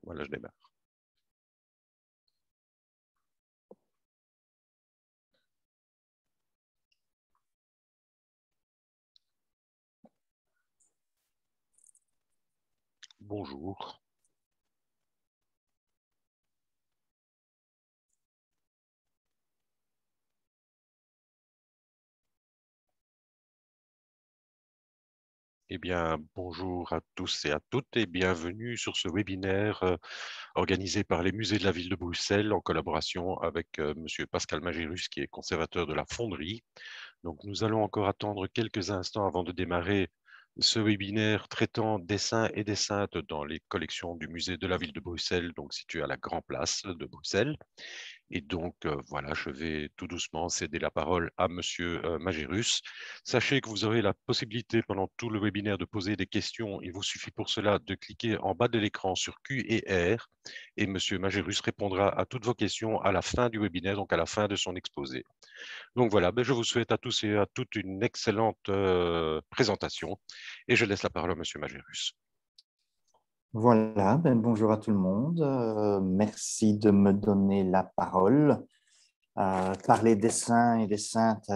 Voilà, je démarre. Bonjour. Eh bien, bonjour à tous et à toutes et bienvenue sur ce webinaire organisé par les musées de la ville de Bruxelles en collaboration avec Monsieur Pascal Magérus qui est conservateur de la fonderie. Donc, nous allons encore attendre quelques instants avant de démarrer ce webinaire traitant des saints et des saintes dans les collections du musée de la ville de Bruxelles, donc situé à la Grand Place de Bruxelles. Et donc, voilà, je vais tout doucement céder la parole à Monsieur Magérus. Sachez que vous aurez la possibilité pendant tout le webinaire de poser des questions. Il vous suffit pour cela de cliquer en bas de l'écran sur Q et R et Monsieur Magérus répondra à toutes vos questions à la fin du webinaire, donc à la fin de son exposé. Donc voilà, je vous souhaite à tous et à toutes une excellente présentation et je laisse la parole à Monsieur Magérus. Voilà, bonjour à tout le monde. Merci de me donner la parole. Parler des saints et des saintes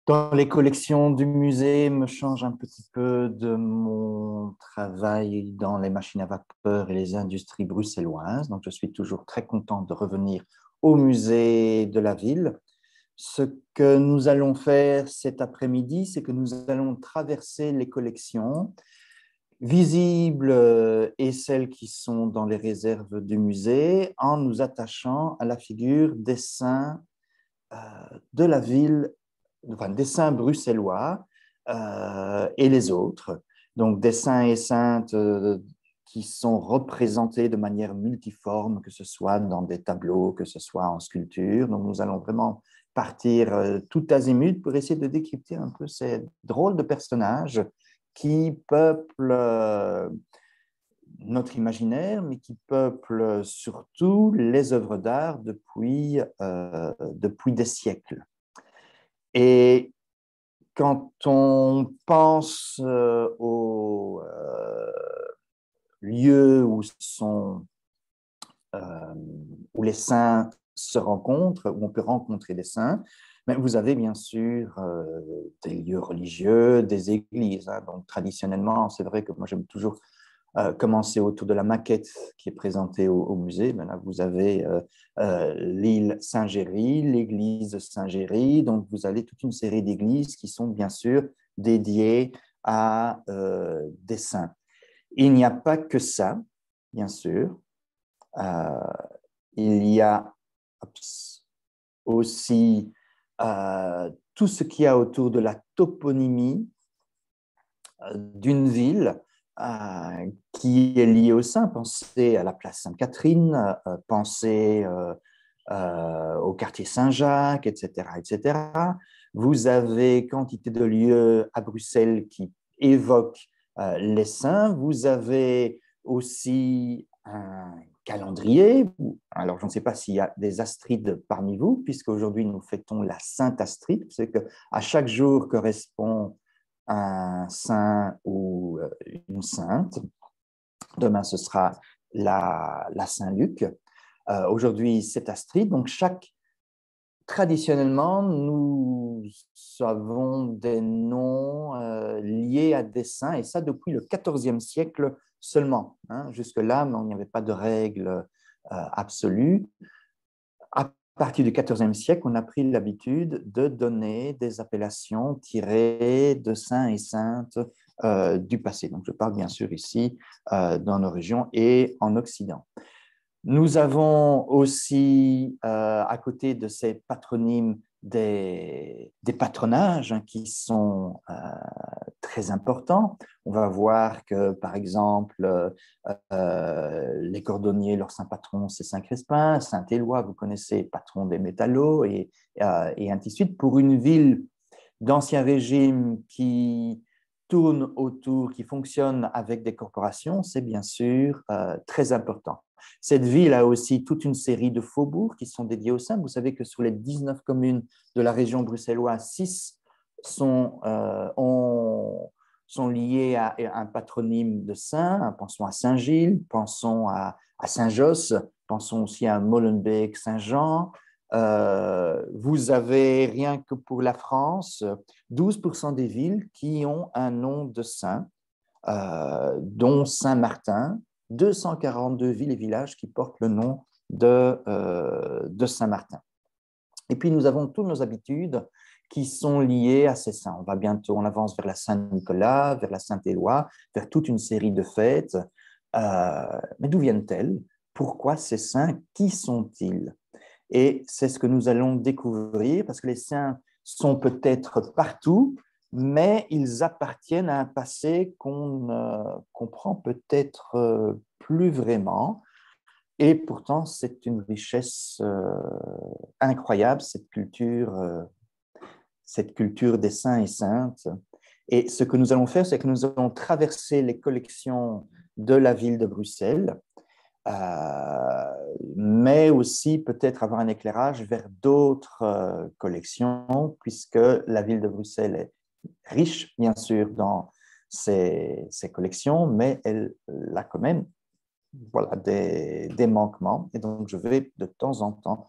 dans les collections du musée me change un petit peu de mon travail dans les machines à vapeur et les industries bruxelloises. Donc, je suis toujours très content de revenir au musée de la ville. Ce que nous allons faire cet après-midi, c'est que nous allons traverser les collections visibles et celles qui sont dans les réserves du musée en nous attachant à la figure des saints de la ville, enfin des saints bruxellois et les autres. Donc des saints et saintes qui sont représentés de manière multiforme, que ce soit dans des tableaux, que ce soit en sculpture. Donc nous allons vraiment partir tout azimut pour essayer de décrypter un peu ces drôles de personnages qui peuplent notre imaginaire, mais qui peuplent surtout les œuvres d'art depuis des siècles. Et quand on pense aux lieux où les saints se rencontrent, où on peut rencontrer des saints, mais vous avez bien sûr des lieux religieux, des églises. Donc traditionnellement, c'est vrai que moi j'aime toujours commencer autour de la maquette qui est présentée au musée. Ben là, vous avez l'île Saint-Géry, l'église Saint-Géry. Donc, vous avez toute une série d'églises qui sont bien sûr dédiées à des saints. Il n'y a pas que ça, bien sûr. Il y a aussi tout ce qu'il y a autour de la toponymie d'une ville qui est liée au saint. Pensez à la place Sainte-Catherine, pensez au quartier Saint-Jacques, etc., etc. Vous avez quantité de lieux à Bruxelles qui évoquent les saints. Vous avez aussi un calendrier. Alors, je ne sais pas s'il y a des Astrides parmi vous, puisqu'aujourd'hui, nous fêtons la Sainte Astride. C'est qu'à chaque jour correspond un saint ou une sainte. Demain, ce sera la Saint-Luc. Aujourd'hui, c'est Astrid. Donc, traditionnellement, nous avons des noms liés à des saints, et ça depuis le XIVe siècle seulement. Jusque-là, il n'y avait pas de règle absolue. À partir du XIVe siècle, on a pris l'habitude de donner des appellations tirées de saints et saintes du passé. Donc, je parle bien sûr ici dans nos régions et en Occident. Nous avons aussi, à côté de ces patronymes, des patronages qui sont très importants. On va voir que, par exemple, les cordonniers, leur saint patron, c'est Saint Crespin, Saint Éloi, vous connaissez, patron des métallos, et ainsi de suite. Pour une ville d'Ancien Régime qui tourne autour, qui fonctionne avec des corporations, c'est bien sûr très important. Cette ville a aussi toute une série de faubourgs qui sont dédiés aux saints. Vous savez que sur les 19 communes de la région bruxelloise, 6 sont sont liés à un patronyme de saint. Pensons à Saint-Gilles, pensons à Saint-Josse, pensons aussi à Molenbeek, Saint-Jean. Vous avez, rien que pour la France, 12% des villes qui ont un nom de saint, dont Saint-Martin, 242 villes et villages qui portent le nom de Saint-Martin. Et puis, nous avons toutes nos habitudes qui sont liées à ces saints. On avance vers la Saint-Nicolas, vers la Saint-Éloi, vers toute une série de fêtes. Mais d'où viennent-elles? Pourquoi ces saints? Qui sont-ils? Et c'est ce que nous allons découvrir, parce que les saints sont peut-être partout, mais ils appartiennent à un passé qu'on ne comprend peut-être plus vraiment. Et pourtant, c'est une richesse incroyable, cette culture des saints et saintes. Et ce que nous allons faire, c'est que nous allons traverser les collections de la ville de Bruxelles, mais aussi peut-être avoir un éclairage vers d'autres collections, puisque la ville de Bruxelles est riche, bien sûr, dans ses collections, mais elle a quand même des manquements. Et donc, je vais de temps en temps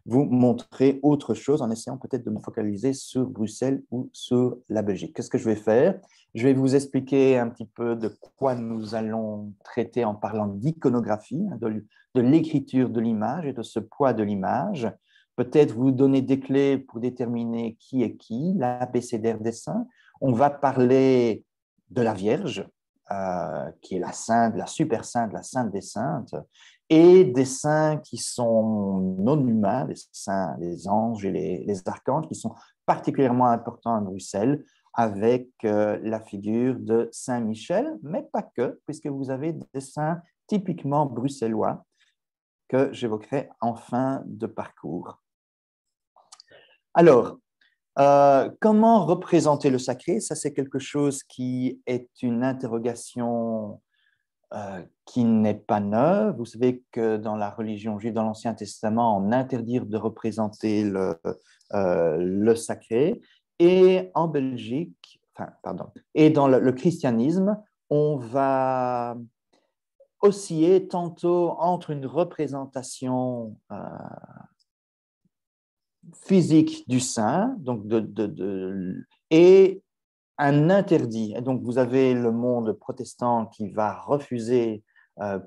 vous montrer autre chose en essayant peut-être de me focaliser sur Bruxelles ou sur la Belgique. Qu'est-ce que je vais faire? Je vais vous expliquer un petit peu de quoi nous allons traiter en parlant d'iconographie, de l'écriture de l'image et de ce poids de l'image. Peut-être vous donner des clés pour déterminer qui est qui, l'abécédaire des saints. On va parler de la Vierge, qui est la sainte, la super sainte, la sainte des saintes, et des saints qui sont non humains, les saints, les anges et les archanges, qui sont particulièrement importants à Bruxelles, avec la figure de Saint Michel, mais pas que, puisque vous avez des saints typiquement bruxellois que j'évoquerai en fin de parcours. Alors, comment représenter le sacré? Ça, c'est quelque chose qui est une interrogation qui n'est pas neuve. Vous savez que dans la religion juive, dans l'Ancien Testament, on interdit de représenter le sacré. Et en Belgique, et dans le christianisme, on va osciller tantôt entre une représentation physique du saint, donc et un interdit. Et donc, vous avez le monde protestant qui va refuser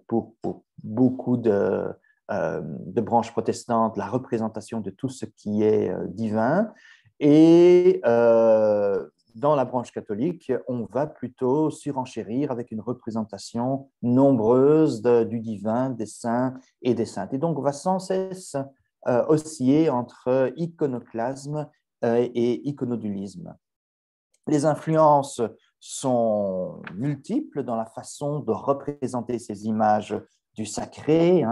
pour beaucoup de branches protestantes la représentation de tout ce qui est divin. Et dans la branche catholique, on va plutôt surenchérir avec une représentation nombreuse du divin, des saints et des saintes. Et donc, on va sans cesse osciller entre iconoclasme et iconodulisme. Les influences sont multiples dans la façon de représenter ces images du sacré,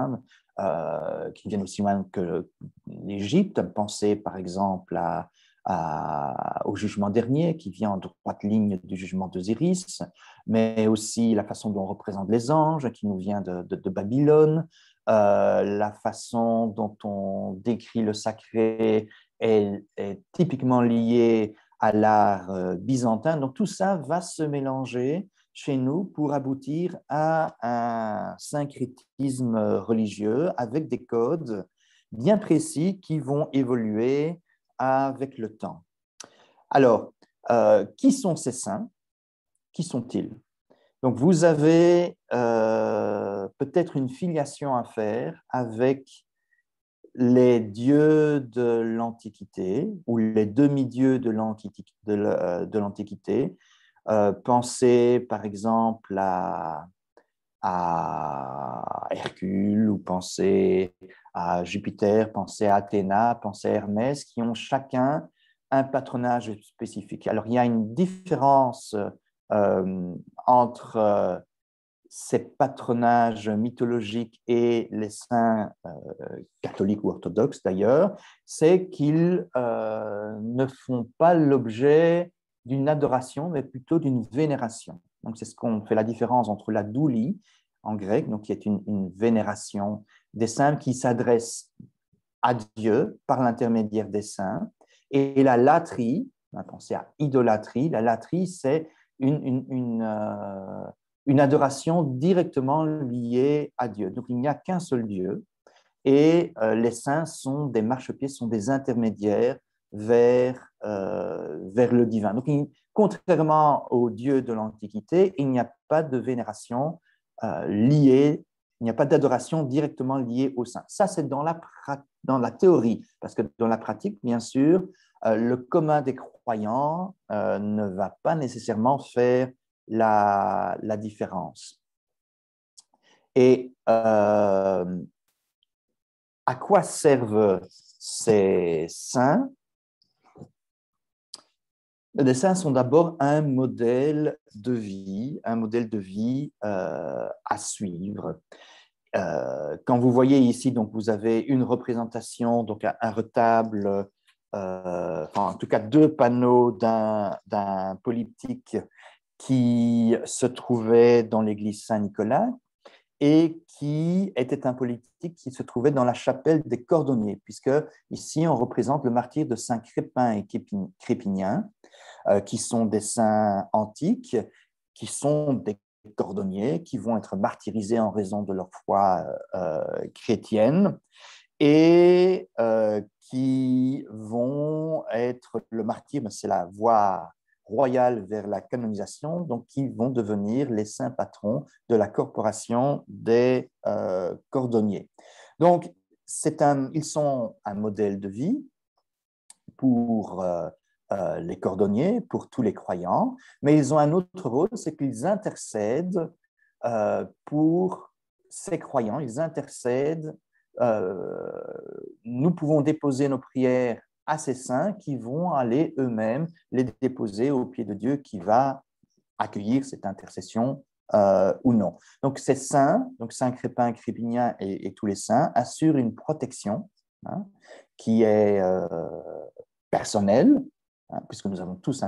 qui viennent aussi loin que l'Égypte. Pensez par exemple au jugement dernier, qui vient en droite ligne du jugement d'Osiris, mais aussi la façon dont on représente les anges, qui nous vient de Babylone. La façon dont on décrit le sacré est typiquement liée à l'art byzantin. Donc, tout ça va se mélanger chez nous pour aboutir à un syncrétisme religieux avec des codes bien précis qui vont évoluer avec le temps. Alors, qui sont ces saints? Qui sont-ils? Donc, vous avez peut-être une filiation à faire avec les dieux de l'Antiquité ou les demi-dieux de l'Antiquité. Pensez par exemple à Hercule ou pensez à Jupiter, pensez à Athéna, pensez à Hermès, qui ont chacun un patronage spécifique. Alors, il y a une différence entre ces patronages mythologiques et les saints catholiques ou orthodoxes d'ailleurs, c'est qu'ils ne font pas l'objet d'une adoration, mais plutôt d'une vénération. Donc, c'est ce qu'on fait la différence entre la doulie, en grec, donc qui est une vénération des saints qui s'adressent à Dieu par l'intermédiaire des saints, et la latrie, on a pensé à idolâtrie, la latrie, c'est une adoration directement liée à Dieu. Donc, il n'y a qu'un seul Dieu et les saints sont des marchepieds, sont des intermédiaires vers le divin. Donc, contrairement aux dieux de l'Antiquité, il n'y a pas de vénération liée, il n'y a pas d'adoration directement liée aux saints. Ça, c'est dans la théorie, parce que dans la pratique, bien sûr, le commun des croyants ne va pas nécessairement faire la différence. Et à quoi servent ces saints? Les saints sont d'abord un modèle de vie à suivre. Quand vous voyez ici, donc vous avez une représentation, donc un retable, en tout cas deux panneaux d'un polyptyque qui se trouvait dans l'église Saint-Nicolas et qui était un politique qui se trouvait dans la chapelle des Cordonniers, puisque ici on représente le martyre de Saint Crépin et Crépinien, qui sont des saints antiques, qui sont des cordonniers, qui vont être martyrisés en raison de leur foi chrétienne et qui vont être le martyr, c'est la voie royale vers la canonisation, donc qui vont devenir les saints patrons de la corporation des cordonniers. Donc, ils sont un modèle de vie pour les cordonniers, pour tous les croyants, mais ils ont un autre rôle, c'est qu'ils intercèdent pour ces croyants, ils intercèdent. Nous pouvons déposer nos prières à ces saints qui vont aller eux-mêmes les déposer au pied de Dieu qui va accueillir cette intercession ou non. Donc ces saints, donc Saint Crépin, Crépinien et tous les saints, assurent une protection qui est personnelle, puisque nous avons tous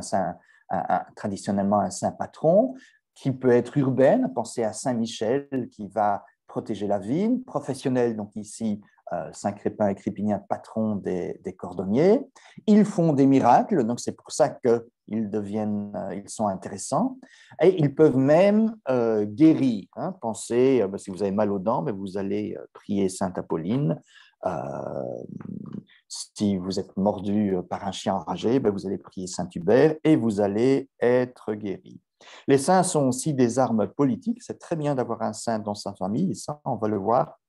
traditionnellement un saint patron, qui peut être urbaine, pensez à Saint Michel qui va protéger la ville, professionnelle, donc ici Saint Crépin et Crépinien, patron des cordonniers. Ils font des miracles, donc c'est pour ça qu'ils sont intéressants, et ils peuvent même guérir. Pensez, si vous avez mal aux dents, vous allez prier Sainte Apolline. Si vous êtes mordu par un chien enragé, vous allez prier Saint Hubert et vous allez être guéri. Les saints sont aussi des armes politiques. C'est très bien d'avoir un saint dans sa famille. Et ça, on va le voir.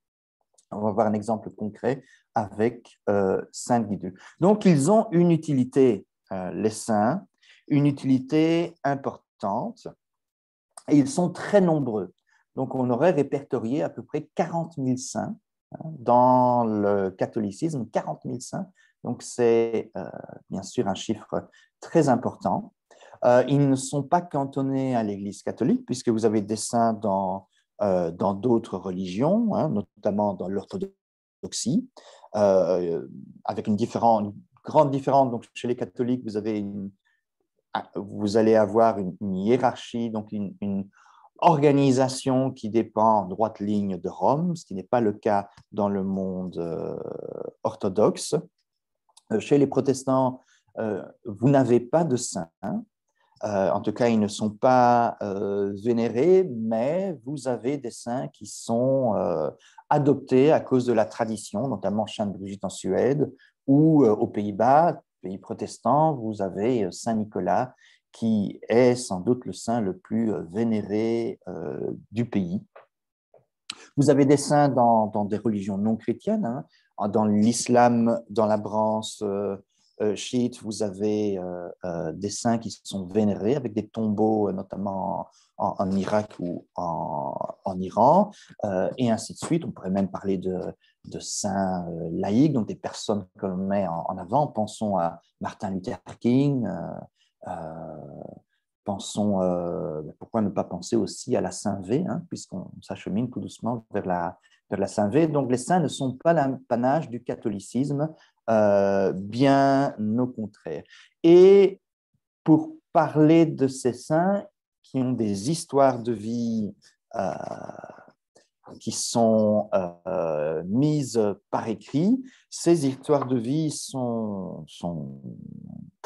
On va voir un exemple concret avec Saint Guideux. Donc, ils ont une utilité, les saints, une utilité importante. Et ils sont très nombreux. Donc, on aurait répertorié à peu près 40 000 saints dans le catholicisme, 40 000 saints. Donc, c'est bien sûr un chiffre très important. Ils ne sont pas cantonnés à l'Église catholique, puisque vous avez des saints dans d'autres religions, notamment dans l'orthodoxie, avec une grande différence. Donc, chez les catholiques, vous allez avoir une hiérarchie, donc une organisation qui dépend en droite ligne de Rome, ce qui n'est pas le cas dans le monde orthodoxe. Chez les protestants, vous n'avez pas de saints. En tout cas, ils ne sont pas vénérés, mais vous avez des saints qui sont adoptés à cause de la tradition, notamment Sainte Brigitte en Suède ou aux Pays-Bas, pays protestants, vous avez Saint Nicolas qui est sans doute le saint le plus vénéré du pays. Vous avez des saints dans des religions non chrétiennes, dans l'islam, dans la branche chiite, vous avez des saints qui sont vénérés avec des tombeaux, notamment en Irak ou en Iran, et ainsi de suite. On pourrait même parler de saints laïcs, donc des personnes que l'on met en avant. Pensons à Martin Luther King. Pourquoi ne pas penser aussi à la Saint-V, puisqu'on s'achemine tout doucement vers la Saint-V. Donc les saints ne sont pas l'apanage du catholicisme, bien au contraire. Et pour parler de ces saints qui ont des histoires de vie qui sont mises par écrit, ces histoires de vie sont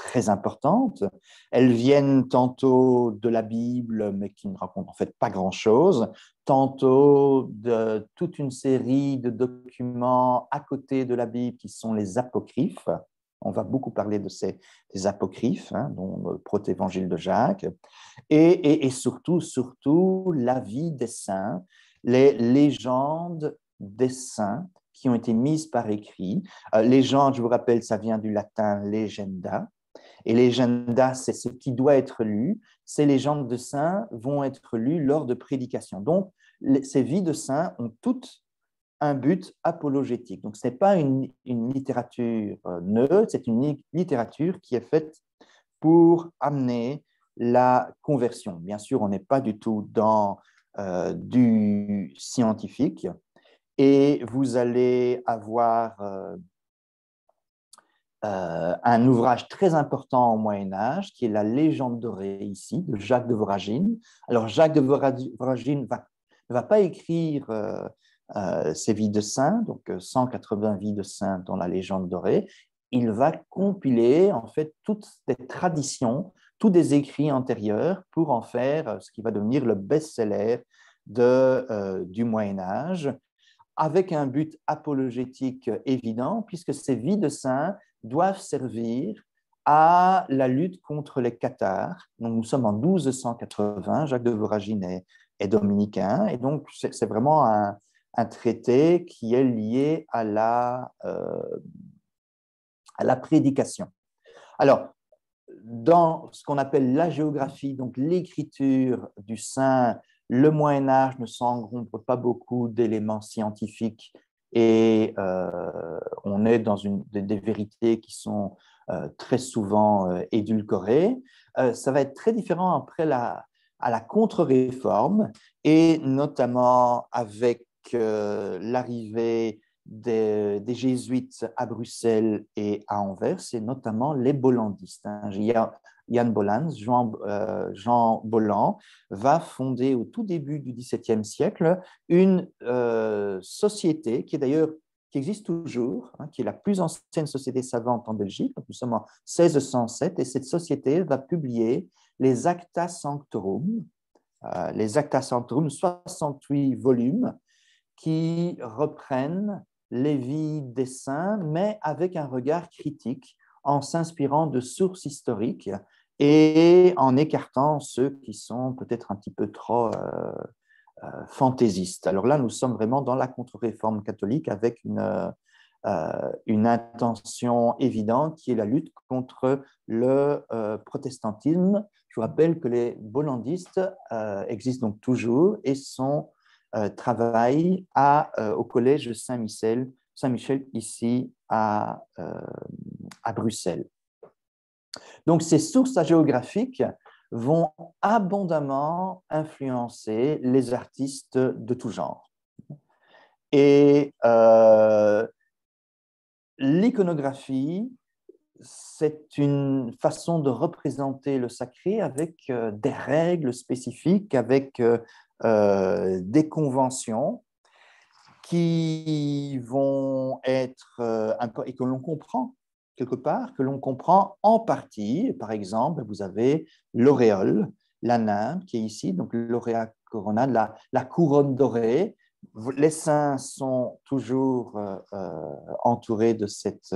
très importantes. Elles viennent tantôt de la Bible, mais qui ne racontent en fait pas grand-chose, tantôt de toute une série de documents à côté de la Bible qui sont les apocryphes. On va beaucoup parler de ces apocryphes, hein, dont le protévangile de Jacques, et surtout la vie des saints, les légendes des saints qui ont été mises par écrit. Légende, je vous rappelle, ça vient du latin legenda, et legenda, c'est ce qui doit être lu. Ces légendes de saints vont être lues lors de prédications. Donc, ces vies de saints ont toutes un but apologétique. Donc, ce n'est pas une littérature neutre, c'est une littérature qui est faite pour amener la conversion. Bien sûr, on n'est pas du tout dans du scientifique, et vous allez avoir un ouvrage très important au Moyen-Âge, qui est la Légende dorée ici, de Jacques de Voragine. Alors, Jacques de Voragine ne va pas écrire ses vies de saints, donc 180 vies de saints dans la Légende dorée. Il va compiler en fait toutes les traditions, tous des écrits antérieurs pour en faire ce qui va devenir le best-seller du Moyen-Âge, avec un but apologétique évident, puisque ces vies de saints doivent servir à la lutte contre les cathares. Donc, nous sommes en 1280, Jacques de Voragine est dominicain, et donc c'est vraiment un traité qui est lié à la prédication. Alors, dans ce qu'on appelle la géographie, donc l'écriture du saint, le Moyen-Âge ne s'engombre pas beaucoup d'éléments scientifiques, et on est dans des vérités qui sont très souvent édulcorées. Ça va être très différent après à la contre-réforme, et notamment avec l'arrivée des jésuites à Bruxelles et à Anvers, et notamment les bollandistes. Jan Bolland, Jean Bolland, va fonder au tout début du XVIIe siècle une société qui est d'ailleurs qui existe toujours, hein, qui est la plus ancienne société savante en Belgique. Donc nous sommes en 1607, et cette société va publier les Acta Sanctorum, 68 volumes qui reprennent les vies des saints, mais avec un regard critique, en s'inspirant de sources historiques et en écartant ceux qui sont peut-être un petit peu trop fantaisistes. Alors là, nous sommes vraiment dans la contre-réforme catholique, avec une intention évidente qui est la lutte contre le protestantisme. Je vous rappelle que les bollandistes existent donc toujours et travaillent au collège Saint-Michel ici à Bruxelles. Donc, ces sources géographiques vont abondamment influencer les artistes de tout genre. Et l'iconographie, c'est une façon de représenter le sacré avec des règles spécifiques, avec des conventions qui vont être et que l'on comprend quelque part, que l'on comprend en partie. Par exemple, vous avez l'auréole, la nymphe qui est ici, donc l'auréa corona, la couronne dorée. Les saints sont toujours entourés de cette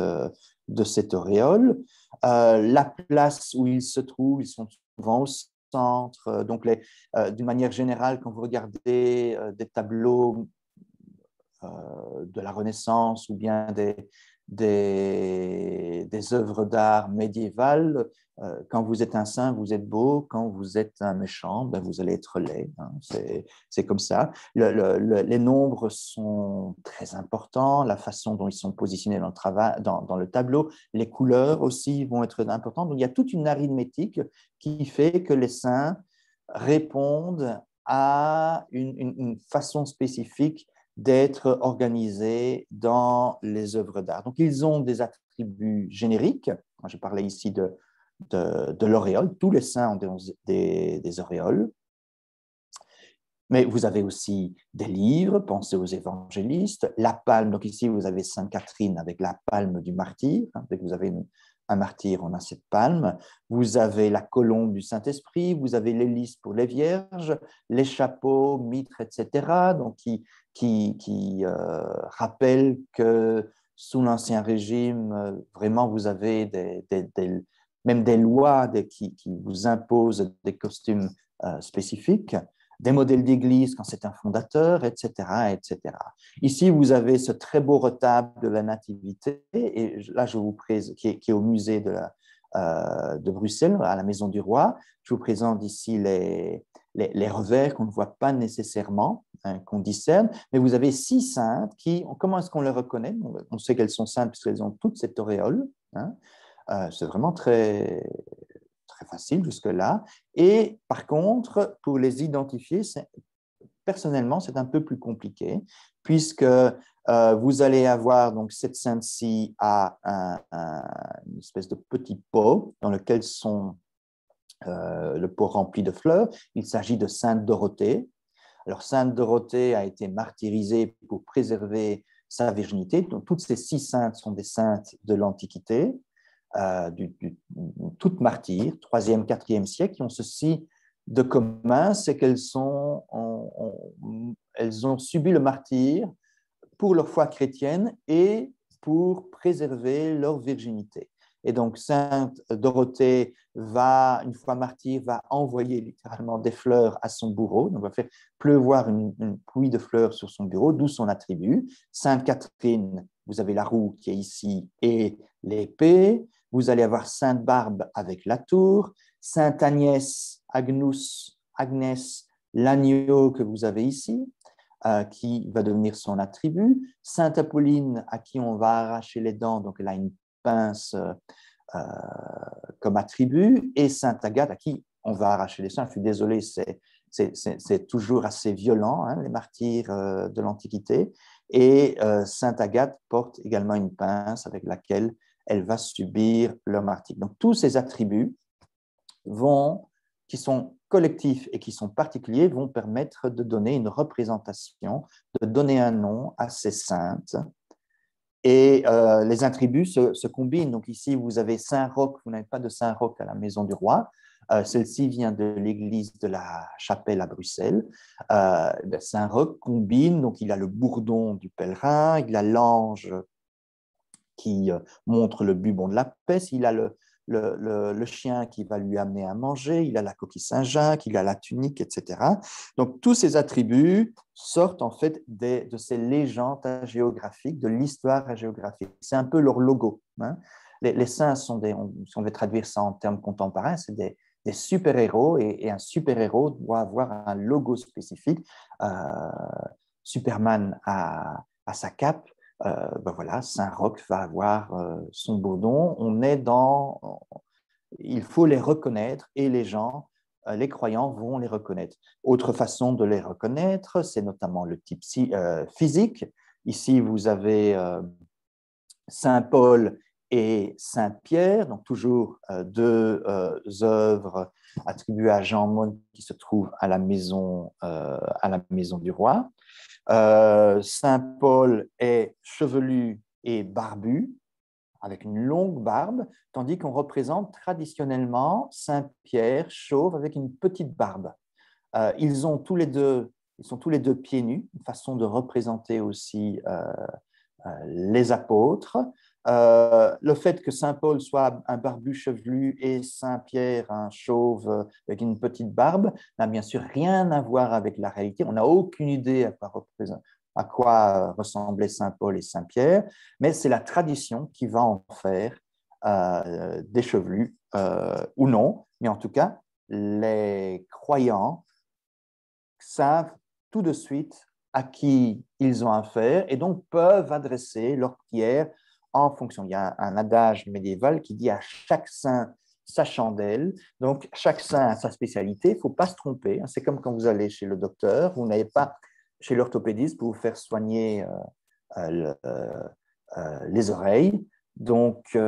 auréole. La place où ils se trouvent, ils sont souvent au centre. Donc, d'une manière générale, quand vous regardez des tableaux de la Renaissance ou bien des œuvres d'art médiévales, quand vous êtes un saint, vous êtes beau. Quand vous êtes un méchant, ben vous allez être laid. Hein. C'est comme ça. Les nombres sont très importants, la façon dont ils sont positionnés dans le tableau, les couleurs aussi vont être importantes. Donc, il y a toute une arithmétique qui fait que les saints répondent à une façon spécifique d'être organisés dans les œuvres d'art. Donc, ils ont des attributs génériques. Je parlais ici de l'auréole. Tous les saints ont des auréoles. Mais vous avez aussi des livres, pensez aux évangélistes, la palme. Donc ici, vous avez Sainte Catherine avec la palme du martyr. Vous avez un martyr, on a cette palme. Vous avez la colombe du Saint-Esprit, vous avez les lys pour les vierges, les chapeaux, mitres, etc. Donc, qui rappellent que sous l'Ancien Régime, vraiment, vous avez même des lois qui vous imposent des costumes spécifiques, des modèles d'église quand c'est un fondateur, etc., etc. Ici, vous avez ce très beau retable de la Nativité, et là, je vous présente, qui est au musée de Bruxelles, à la Maison du Roi. Je vous présente ici les revers qu'on ne voit pas nécessairement, hein, qu'on discerne, mais vous avez 6 saintes qui, comment est-ce qu'on les reconnaît? On sait qu'elles sont saintes puisqu'elles ont toute cette auréole, hein. C'est vraiment très, très facile jusque-là. Et par contre, pour les identifier, personnellement, c'est un peu plus compliqué, puisque vous allez avoir donc cette sainte-ci à une espèce de petit pot dans lequel sont le pot rempli de fleurs. Il s'agit de Sainte Dorothée. Alors, Sainte Dorothée a été martyrisée pour préserver sa virginité. Donc, toutes ces 6 saintes sont des saintes de l'Antiquité, toutes martyrs, 3e, 4e siècle, qui ont ceci de commun, c'est qu'elles ont subi le martyre pour leur foi chrétienne et pour préserver leur virginité. Et donc, Sainte Dorothée va, une fois martyre, va envoyer littéralement des fleurs à son bourreau, donc va faire pleuvoir une pluie de fleurs sur son bureau, d'où son attribut. Sainte Catherine, vous avez la roue qui est ici et l'épée. Vous allez avoir Sainte Barbe avec la tour, Sainte Agnès, Agnès, l'agneau que vous avez ici, qui va devenir son attribut. Sainte Apolline, à qui on va arracher les dents, donc elle a une pince comme attribut, et Sainte Agathe, à qui on va arracher les seins. Je suis désolé, c'est toujours assez violent, hein, les martyrs de l'Antiquité. Et Sainte Agathe porte également une pince avec laquelle elle va subir leur martyre. Donc, tous ces attributs qui sont collectifs et qui sont particuliers, vont permettre de donner une représentation, de donner un nom à ces saintes. Et les attributs se combinent. Donc ici, vous avez Saint-Roch, vous n'avez pas de Saint-Roch à la Maison du Roi. Celle-ci vient de l'église de la Chapelle à Bruxelles. Saint-Roch combine, donc il a le bourdon du pèlerin, il a l'ange qui montre le bubon de la peste, il a le chien qui va lui amener à manger, il a la coquille Saint-Jacques, il a la tunique, etc. Donc, tous ces attributs sortent en fait de ces légendes géographiques, de l'histoire géographique. C'est un peu leur logo, hein. Les saints sont si on veut traduire ça en termes contemporains, c'est des super-héros, et un super-héros doit avoir un logo spécifique. Superman a sa cape. Voilà, Saint-Roch va avoir son bourdon. Il faut les reconnaître, et les gens, les croyants vont les reconnaître. Autre façon de les reconnaître, c'est notamment le type physique. Ici, vous avez Saint Paul et Saint Pierre, donc toujours 2 œuvres attribuées à Jean Monne qui se trouvent à la maison du roi. Saint Paul est chevelu et barbu, avec une longue barbe, tandis qu'on représente traditionnellement Saint Pierre chauve avec une petite barbe. Ils sont tous les deux pieds nus, une façon de représenter aussi les apôtres. Le fait que Saint Paul soit un barbu chevelu et Saint Pierre un chauve avec une petite barbe n'a bien sûr rien à voir avec la réalité. On n'a aucune idée à quoi ressemblaient Saint Paul et Saint Pierre, mais c'est la tradition qui va en faire des chevelus ou non. Mais en tout cas, les croyants savent tout de suite à qui ils ont affaire, et donc peuvent adresser leur prière en fonction. Il y a un adage médiéval qui dit à chaque saint sa chandelle. Donc, chaque saint a sa spécialité. Il ne faut pas se tromper. C'est comme quand vous allez chez le docteur, vous n'allez pas chez l'orthopédiste pour vous faire soigner les oreilles. Donc, c'est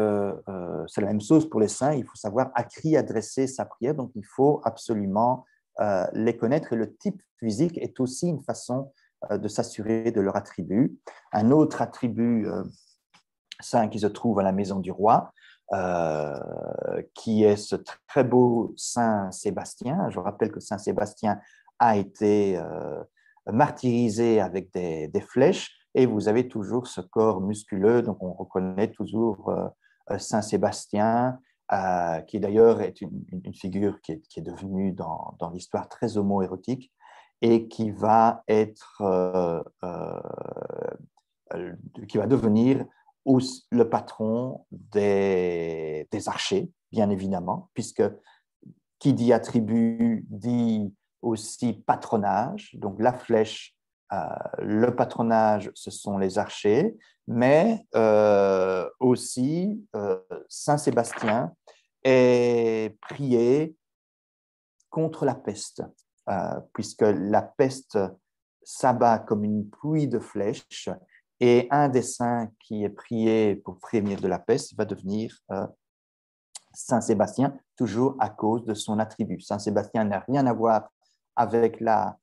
la même chose pour les saints. Il faut savoir à qui adresser sa prière. Donc, il faut absolument les connaître. Et le type physique est aussi une façon de s'assurer de leur attribut. Un autre attribut saint qui se trouve à la Maison du Roi, qui est ce très beau Saint Sébastien. Je rappelle que Saint Sébastien a été martyrisé avec des flèches, et vous avez toujours ce corps musculeux, donc on reconnaît toujours Saint Sébastien, qui d'ailleurs est une figure qui est devenue dans l'histoire très homo-érotique et qui va être qui va devenir le patron des archers, bien évidemment, puisque qui dit attribut dit aussi patronage. Donc la flèche, le patronage, ce sont les archers, mais aussi Saint Sébastien est prié contre la peste, puisque la peste s'abat comme une pluie de flèches, et un des saints qui est prié pour prévenir de la peste va devenir Saint Sébastien, toujours à cause de son attribut. Saint Sébastien n'a rien à voir avec la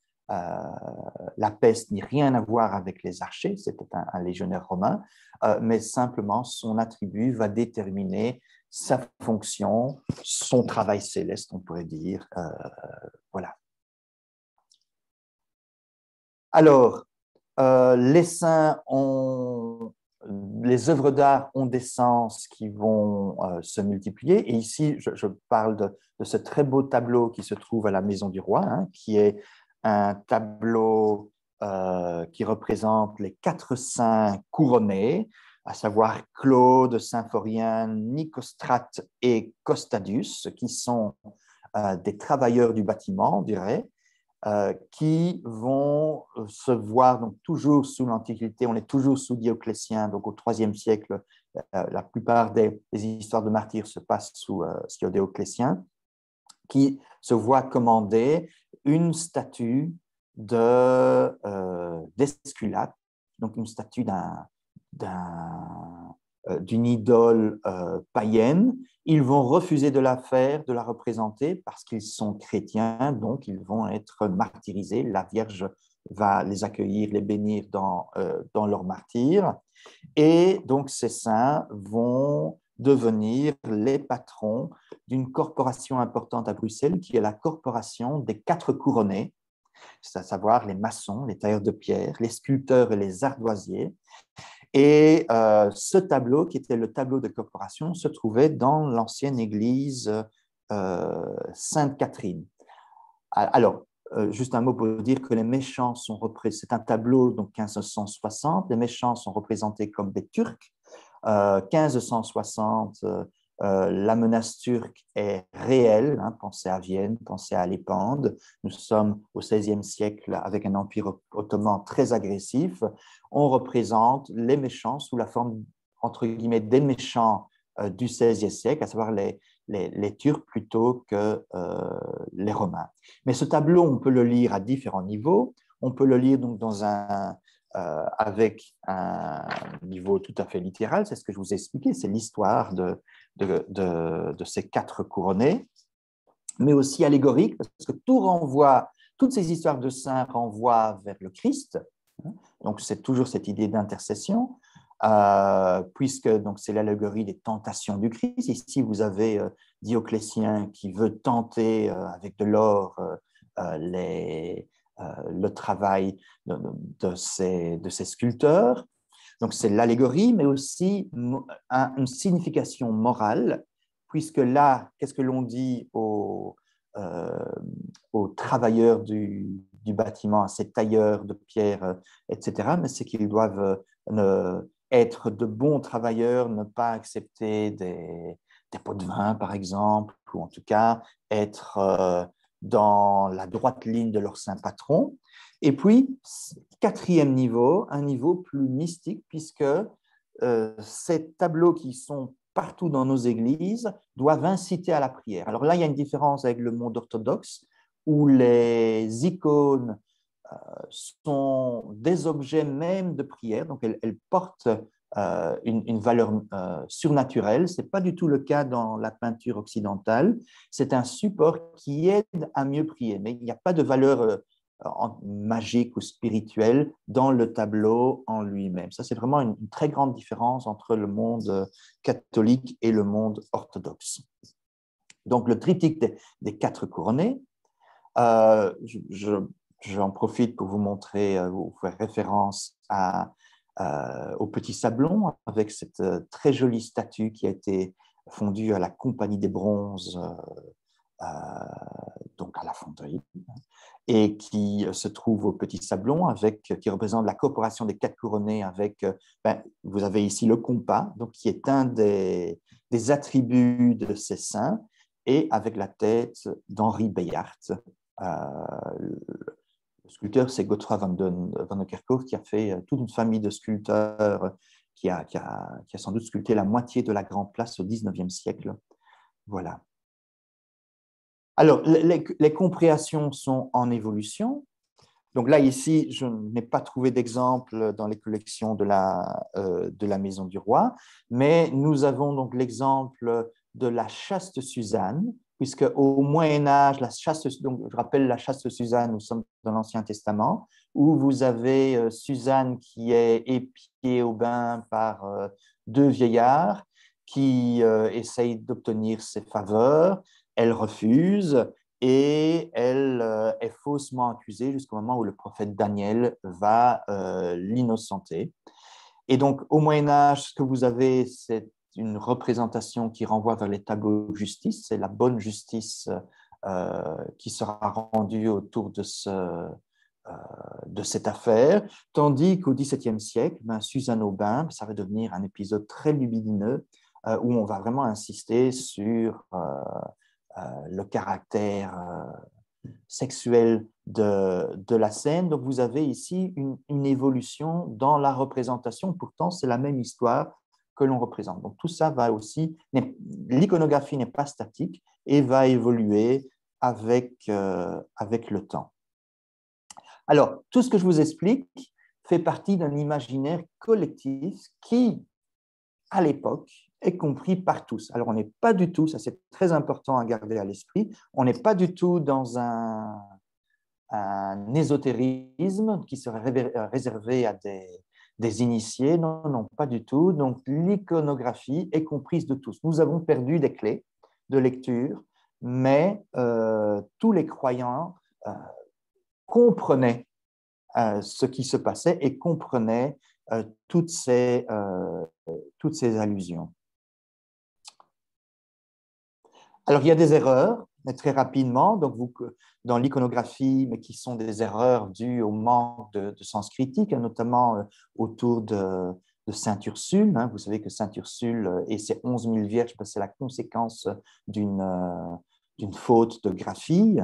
peste, ni rien à voir avec les archers, c'était un légionnaire romain, mais simplement son attribut va déterminer sa fonction, son travail céleste, on pourrait dire. Voilà. Alors, les saints les œuvres d'art ont des sens qui vont se multiplier. Et ici, je parle de ce très beau tableau qui se trouve à la Maison du Roi, hein, qui est un tableau qui représente les 4 saints couronnés, à savoir Claude, Symphorien, Nicostrate et Costadius, qui sont des travailleurs du bâtiment, on dirait, qui vont se voir donc toujours sous l'Antiquité. On est toujours sous Dioclétien, donc au IIIe siècle, la plupart des histoires de martyrs se passent sous Dioclétien, qui se voit commander une statue d'Esculape, donc une statue d'une idole païenne. Ils vont refuser de la faire, de la représenter, parce qu'ils sont chrétiens, donc ils vont être martyrisés. La Vierge va les accueillir, les bénir dans leur martyre. Et donc ces saints vont devenir les patrons d'une corporation importante à Bruxelles, qui est la corporation des 4 couronnés, c'est à savoir les maçons, les tailleurs de pierre, les sculpteurs et les ardoisiers. Et ce tableau, qui était le tableau de corporation, se trouvait dans l'ancienne église Sainte-Catherine. Alors, juste un mot pour dire que les méchants sont représentés, c'est un tableau, donc 1560, les méchants sont représentés comme des Turcs. 1560, la menace turque est réelle, hein, pensez à Vienne, pensez à Lépande. Nous sommes au XVIe siècle avec un empire ottoman très agressif. On représente les méchants sous la forme, entre guillemets, des méchants du XVIe siècle, à savoir les Turcs plutôt que les Romains. Mais ce tableau, on peut le lire à différents niveaux. On peut le lire donc avec un niveau tout à fait littéral, c'est ce que je vous ai expliqué, c'est l'histoire de ces 4 couronnés, mais aussi allégorique, parce que toutes ces histoires de saints renvoient vers le Christ, donc c'est toujours cette idée d'intercession, puisque c'est l'allégorie des tentations du Christ. Ici, vous avez Dioclétien qui veut tenter avec de l'or le travail de ces sculpteurs. Donc, c'est l'allégorie, mais aussi une signification morale, puisque là, qu'est-ce que l'on dit aux travailleurs du bâtiment, à ces tailleurs de pierre, etc., mais c'est qu'ils doivent être de bons travailleurs, ne pas accepter des pots de vin, par exemple, ou en tout cas être dans la droite ligne de leur saint patron. Et puis, 4e niveau, un niveau plus mystique, puisque ces tableaux qui sont partout dans nos églises doivent inciter à la prière. Alors là, il y a une différence avec le monde orthodoxe, où les icônes sont des objets même de prière, donc elles portent une valeur surnaturelle. Ce n'est pas du tout le cas dans la peinture occidentale. C'est un support qui aide à mieux prier, mais il n'y a pas de valeur magique ou spirituel dans le tableau en lui-même. Ça, c'est vraiment une très grande différence entre le monde catholique et le monde orthodoxe. Donc, le triptyque des quatre couronnés, j'en profite pour vous montrer, vous faire référence au Petit Sablon, avec cette très jolie statue qui a été fondue à la Compagnie des Bronzes, donc à la fonderie, et qui se trouve au Petit Sablon, qui représente la corporation des quatre couronnés avec, vous avez ici le compas, donc, qui est un des attributs de ces saints, et avec la tête d'Henri Beyaert. Le sculpteur, c'est Godefroy van de Kerkhove, qui a fait toute une famille de sculpteurs qui a sans doute sculpté la moitié de la Grande Place au XIXe siècle. Voilà. Alors, les compréhensions sont en évolution. Donc là, ici, je n'ai pas trouvé d'exemple dans les collections de la Maison du Roi, mais nous avons donc l'exemple de la chaste Suzanne, puisque au Moyen-Âge, donc je rappelle la chaste Suzanne, nous sommes dans l'Ancien Testament, où vous avez Suzanne qui est épiée au bain par deux vieillards qui essayent d'obtenir ses faveurs. Elle refuse et elle est faussement accusée jusqu'au moment où le prophète Daniel va l'innocenter. Et donc, au Moyen-Âge, ce que vous avez, c'est une représentation qui renvoie vers les tableaux de justice. C'est la bonne justice qui sera rendue autour de cette affaire. Tandis qu'au XVIIe siècle, Suzanne au bain, ça va devenir un épisode très libidineux où on va vraiment insister sur le caractère sexuelle de la scène. Donc, vous avez ici une évolution dans la représentation. Pourtant, c'est la même histoire que l'on représente. Donc, tout ça va aussi... L'iconographie n'est pas statique et va évoluer avec le temps. Alors, tout ce que je vous explique fait partie d'un imaginaire collectif qui, à l'époque, est compris par tous. Alors, on n'est pas du tout, ça c'est très important à garder à l'esprit, on n'est pas du tout dans un ésotérisme qui serait réservé à des initiés. Non, non, pas du tout. Donc, l'iconographie est comprise de tous. Nous avons perdu des clés de lecture, mais tous les croyants comprenaient ce qui se passait et comprenaient toutes ces allusions. Alors, il y a des erreurs, mais très rapidement, donc dans l'iconographie, mais qui sont des erreurs dues au manque de sens critique, notamment autour de Sainte Ursule. Vous savez que Sainte Ursule et ses 11 000 vierges, c'est la conséquence d'une faute de graphie,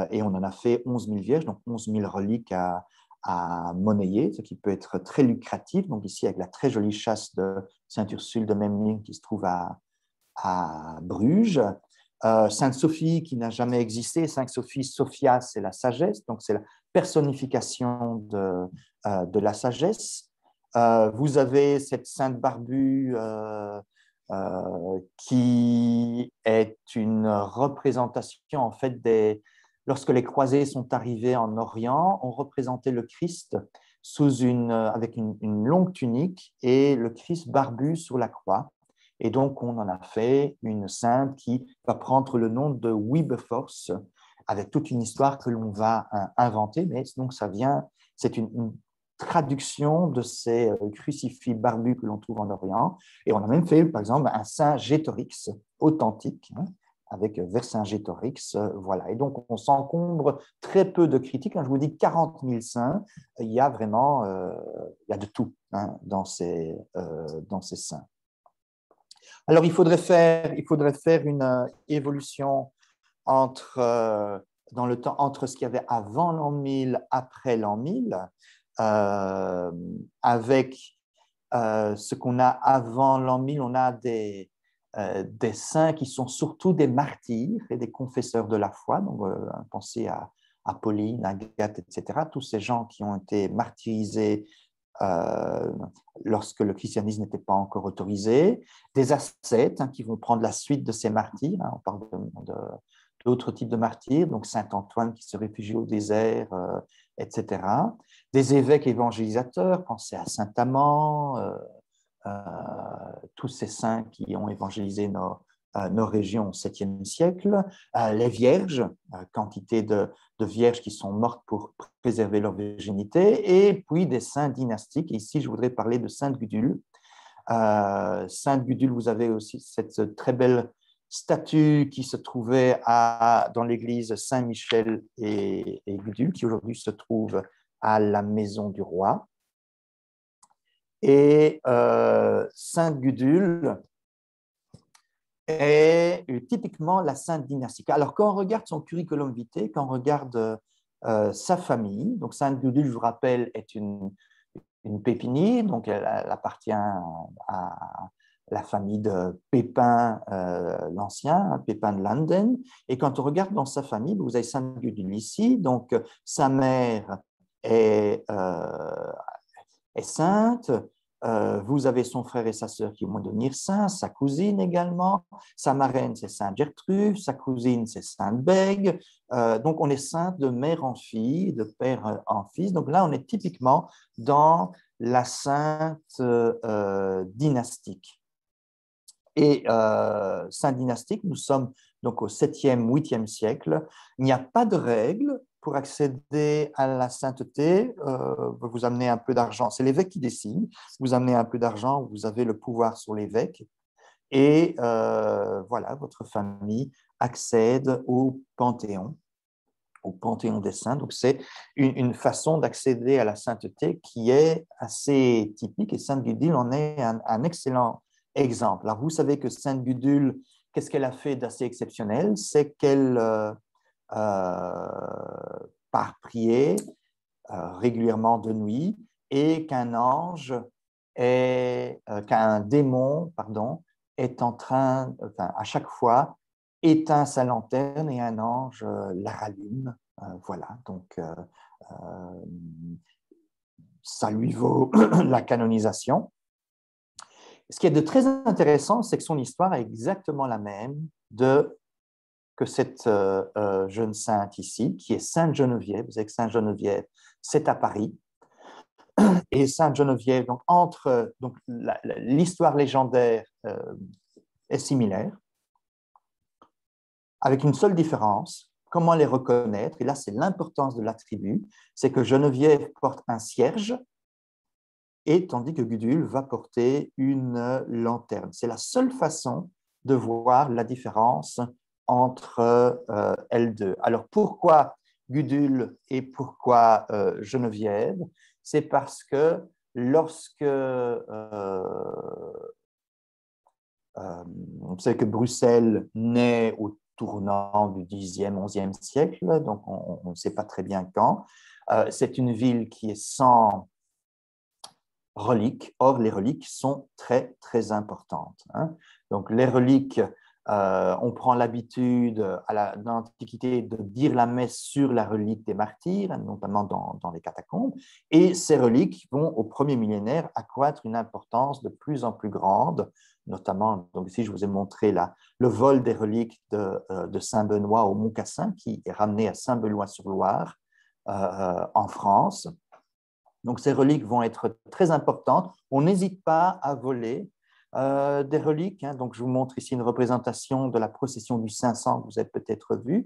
et on en a fait 11 000 vierges, donc 11 000 reliques à monnayer, ce qui peut être très lucratif. Donc ici, avec la très jolie chasse de Sainte Ursule de Memling qui se trouve à Bruges. Sainte Sophie qui n'a jamais existé. Sainte Sophie, Sophia, c'est la sagesse, donc c'est la personnification de la sagesse. Vous avez cette Sainte Barbue qui est une représentation en fait lorsque les croisés sont arrivés en Orient, on représentait le Christ avec une longue tunique et le Christ barbu sur la croix. Et donc, on en a fait une sainte qui va prendre le nom de Wilberforce, avec toute une histoire que l'on va inventer. Mais donc, c'est une traduction de ces crucifix barbus que l'on trouve en Orient. Et on a même fait, par exemple, un saint Gétorix authentique, avec Vercingétorix. Voilà. Et donc, on s'encombre très peu de critiques. Quand je vous dis 40 000 saints, il y a vraiment il y a de tout dans ces saints. Alors, il faudrait faire une évolution dans le temps entre ce qu'il y avait avant l'an 1000, après l'an 1000, avec ce qu'on a avant l'an 1000, on a des saints qui sont surtout des martyrs et des confesseurs de la foi. Donc, pensez à Pauline, Agathe, etc. Tous ces gens qui ont été martyrisés lorsque le christianisme n'était pas encore autorisé, des ascètes qui vont prendre la suite de ces martyrs. On parle de d'autres types de martyrs, donc Saint Antoine qui se réfugie au désert, etc. Des évêques évangélisateurs, pensez à Saint Amand, tous ces saints qui ont évangélisé nos régions au 7e siècle, les vierges, quantité de vierges qui sont mortes pour préserver leur virginité, et puis des saints dynastiques. Ici, je voudrais parler de Sainte Gudule. Sainte Gudule, vous avez aussi cette très belle statue qui se trouvait dans l'église Saint-Michel et Gudule, qui aujourd'hui se trouve à la Maison du Roi. Et Sainte Gudule est typiquement la sainte dynastique. Alors, quand on regarde son curriculum vitae, quand on regarde sa famille, donc Sainte Gudule, je vous rappelle, est une Pépinier, donc elle appartient à la famille de Pépin l'Ancien, Pépin de Landen. Et quand on regarde dans sa famille, vous avez Sainte Gudule ici, donc sa mère est sainte, vous avez son frère et sa sœur qui vont devenir saints, sa cousine également, sa marraine c'est Sainte Gertrude, sa cousine c'est Sainte Bègue, donc on est sainte de mère en fille, de père en fils, donc là on est typiquement dans la sainte dynastique. Et sainte dynastique, nous sommes donc au 7e, 8e siècle, il n'y a pas de règle pour accéder à la sainteté, vous amenez un peu d'argent, c'est l'évêque qui décide, vous amenez un peu d'argent, vous avez le pouvoir sur l'évêque, et voilà, votre famille accède au Panthéon des saints. Donc c'est une façon d'accéder à la sainteté qui est assez typique, et Sainte Gudule en est un excellent exemple. Alors vous savez que Sainte Gudule, qu'est-ce qu'elle a fait d'assez exceptionnel? C'est qu'elle part prier régulièrement de nuit, et qu'un démon, pardon, est en train, enfin, à chaque fois, éteint sa lanterne et un ange la rallume. Voilà, donc ça lui vaut la canonisation. Ce qui est de très intéressant, c'est que son histoire est exactement la même que cette jeune sainte ici, qui est Sainte Geneviève. Vous savez que Sainte Geneviève, c'est à Paris. Et Sainte Geneviève, donc l'histoire légendaire est similaire, avec une seule différence. Comment les reconnaître? Et là, c'est l'importance de l'attribut, c'est que Geneviève porte un cierge, et tandis que Gudule va porter une lanterne. C'est la seule façon de voir la différence entre elles deux. Alors pourquoi Gudule et pourquoi Geneviève? C'est parce que lorsque on sait que Bruxelles naît au tournant du 10e, 11e siècle, donc on ne sait pas très bien quand. C'est une ville qui est sans reliques. Or, les reliques sont très, très importantes. Donc, les reliques, on prend l'habitude dans l'Antiquité de dire la messe sur la relique des martyrs, notamment dans les catacombes, et ces reliques vont, au premier millénaire, accroître une importance de plus en plus grande, notamment, donc ici je vous ai montré le vol des reliques de Saint-Benoît au Mont-Cassin, qui est ramené à Saint-Benoît-sur-Loire en France. Donc, ces reliques vont être très importantes. On n'hésite pas à voler des reliques. Donc, je vous montre ici une représentation de la procession du 500 que vous avez peut-être vue.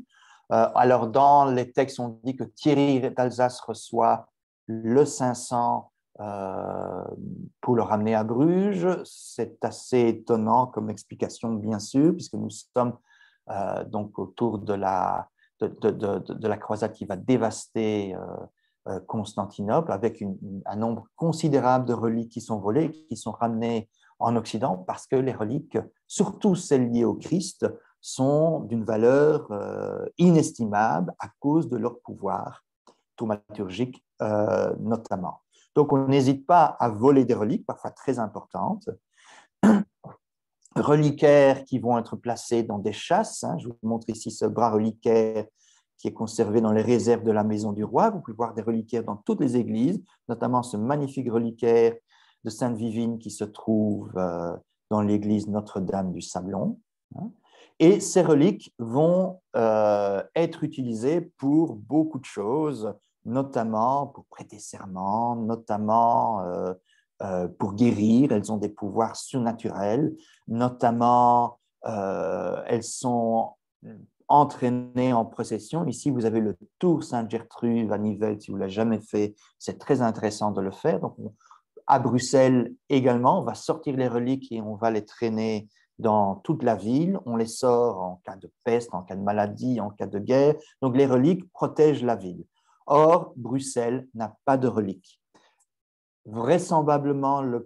Alors, dans les textes, on dit que Thierry d'Alsace reçoit le 500 pour le ramener à Bruges. C'est assez étonnant comme explication, bien sûr, puisque nous sommes donc autour de la croisade qui va dévaster Constantinople, avec un nombre considérable de reliques qui sont volées, qui sont ramenées en Occident, parce que les reliques, surtout celles liées au Christ, sont d'une valeur inestimable à cause de leur pouvoir thaumaturgique notamment. Donc, on n'hésite pas à voler des reliques, parfois très importantes, reliquaires qui vont être placés dans des chasses. Je vous montre ici ce bras reliquaire qui est conservé dans les réserves de la Maison du Roi. Vous pouvez voir des reliquaires dans toutes les églises, notamment ce magnifique reliquaire de Sainte Vivine qui se trouve dans l'église Notre-Dame du Sablon. Et ces reliques vont être utilisées pour beaucoup de choses, notamment pour prêter serment, notamment pour guérir. Elles ont des pouvoirs surnaturels, notamment elles sont entraînées en procession. Ici, vous avez le Tour Sainte-Gertrude à Nivelles, si vous ne l'avez jamais fait, c'est très intéressant de le faire. Donc, à Bruxelles également, on va sortir les reliques et on va les traîner dans toute la ville. On les sort en cas de peste, en cas de maladie, en cas de guerre. Donc, les reliques protègent la ville. Or, Bruxelles n'a pas de reliques. Vraisemblablement, la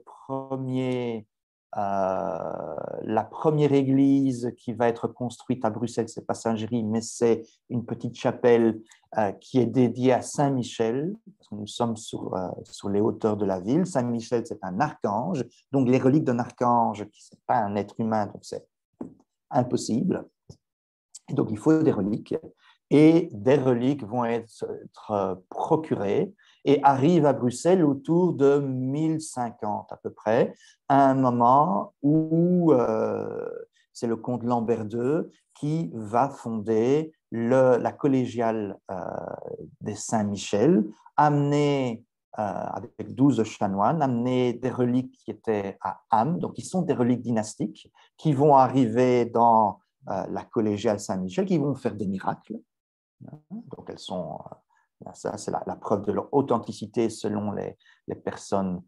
première église qui va être construite à Bruxelles, ce n'est pas Saint-Géry, mais c'est une petite chapelle qui est dédiée à Saint-Michel, parce que nous sommes sur les hauteurs de la ville. Saint-Michel, c'est un archange, donc les reliques d'un archange, qui n'est pas un être humain, donc c'est impossible. Donc il faut des reliques, et des reliques vont être procurées et arrivent à Bruxelles autour de 1050 à peu près, à un moment où c'est le comte Lambert II qui va fonder la collégiale des Saint-Michel, amener avec 12 chanoines, amener des reliques qui étaient à Ham, donc qui sont des reliques dynastiques, qui vont arriver dans la collégiale Saint-Michel, qui vont faire des miracles. Donc, elles sont, ça, c'est la preuve de leur authenticité selon les personnes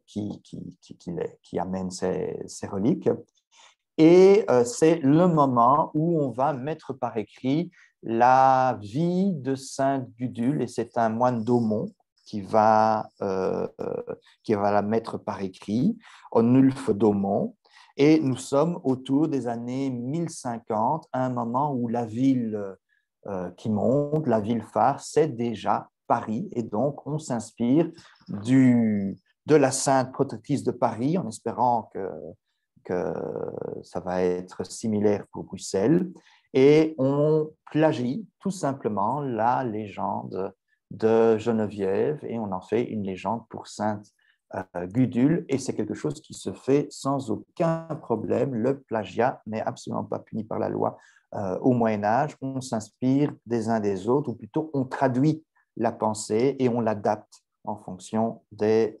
qui amènent ces reliques. Et c'est le moment où on va mettre par écrit la vie de Sainte Gudule, et c'est un moine d'Aumont qui va la mettre par écrit, Onulfe d'Aumont. Et nous sommes autour des années 1050, à un moment où la ville qui monte, la ville phare, c'est déjà Paris. Et donc, on s'inspire de la sainte protectrice de Paris, en espérant que ça va être similaire pour Bruxelles. Et on plagie tout simplement la légende de Geneviève et on en fait une légende pour Sainte Gudule, et c'est quelque chose qui se fait sans aucun problème. Le plagiat n'est absolument pas puni par la loi au Moyen-Âge. On s'inspire des uns des autres, ou plutôt on traduit la pensée et on l'adapte en fonction des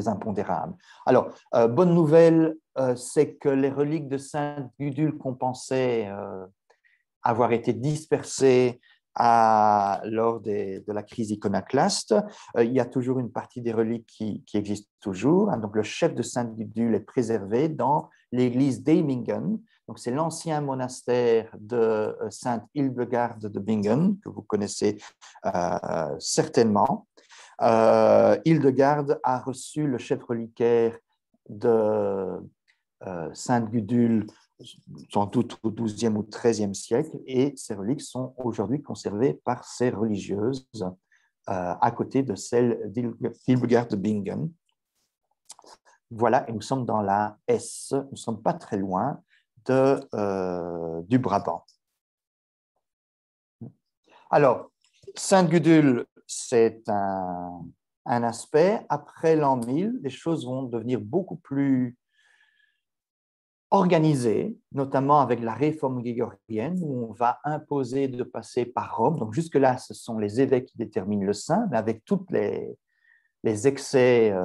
impondérables. Alors, bonne nouvelle, c'est que les reliques de Sainte Gudule qu'on pensait avoir été dispersées lors de la crise iconoclaste. Il y a toujours une partie des reliques qui existe toujours. Donc, le chef de Sainte Gudule est préservé dans l'église d'Eymingen. Donc, c'est l'ancien monastère de Sainte Hildegarde de Bingen, que vous connaissez certainement. Hildegarde a reçu le chef reliquaire de Sainte Gudule sans doute au XIIe ou XIIIe siècle, et ces reliques sont aujourd'hui conservées par ces religieuses à côté de celles d'Hildegarde de Bingen. Voilà, et nous sommes dans la Hesse, nous ne sommes pas très loin du Brabant. Alors, Sainte Gudule, c'est un aspect. Après l'an 1000, les choses vont devenir beaucoup plus organisée, notamment avec la réforme grégorienne, où on va imposer de passer par Rome. Donc jusque-là, ce sont les évêques qui déterminent le saint, mais avec tous les excès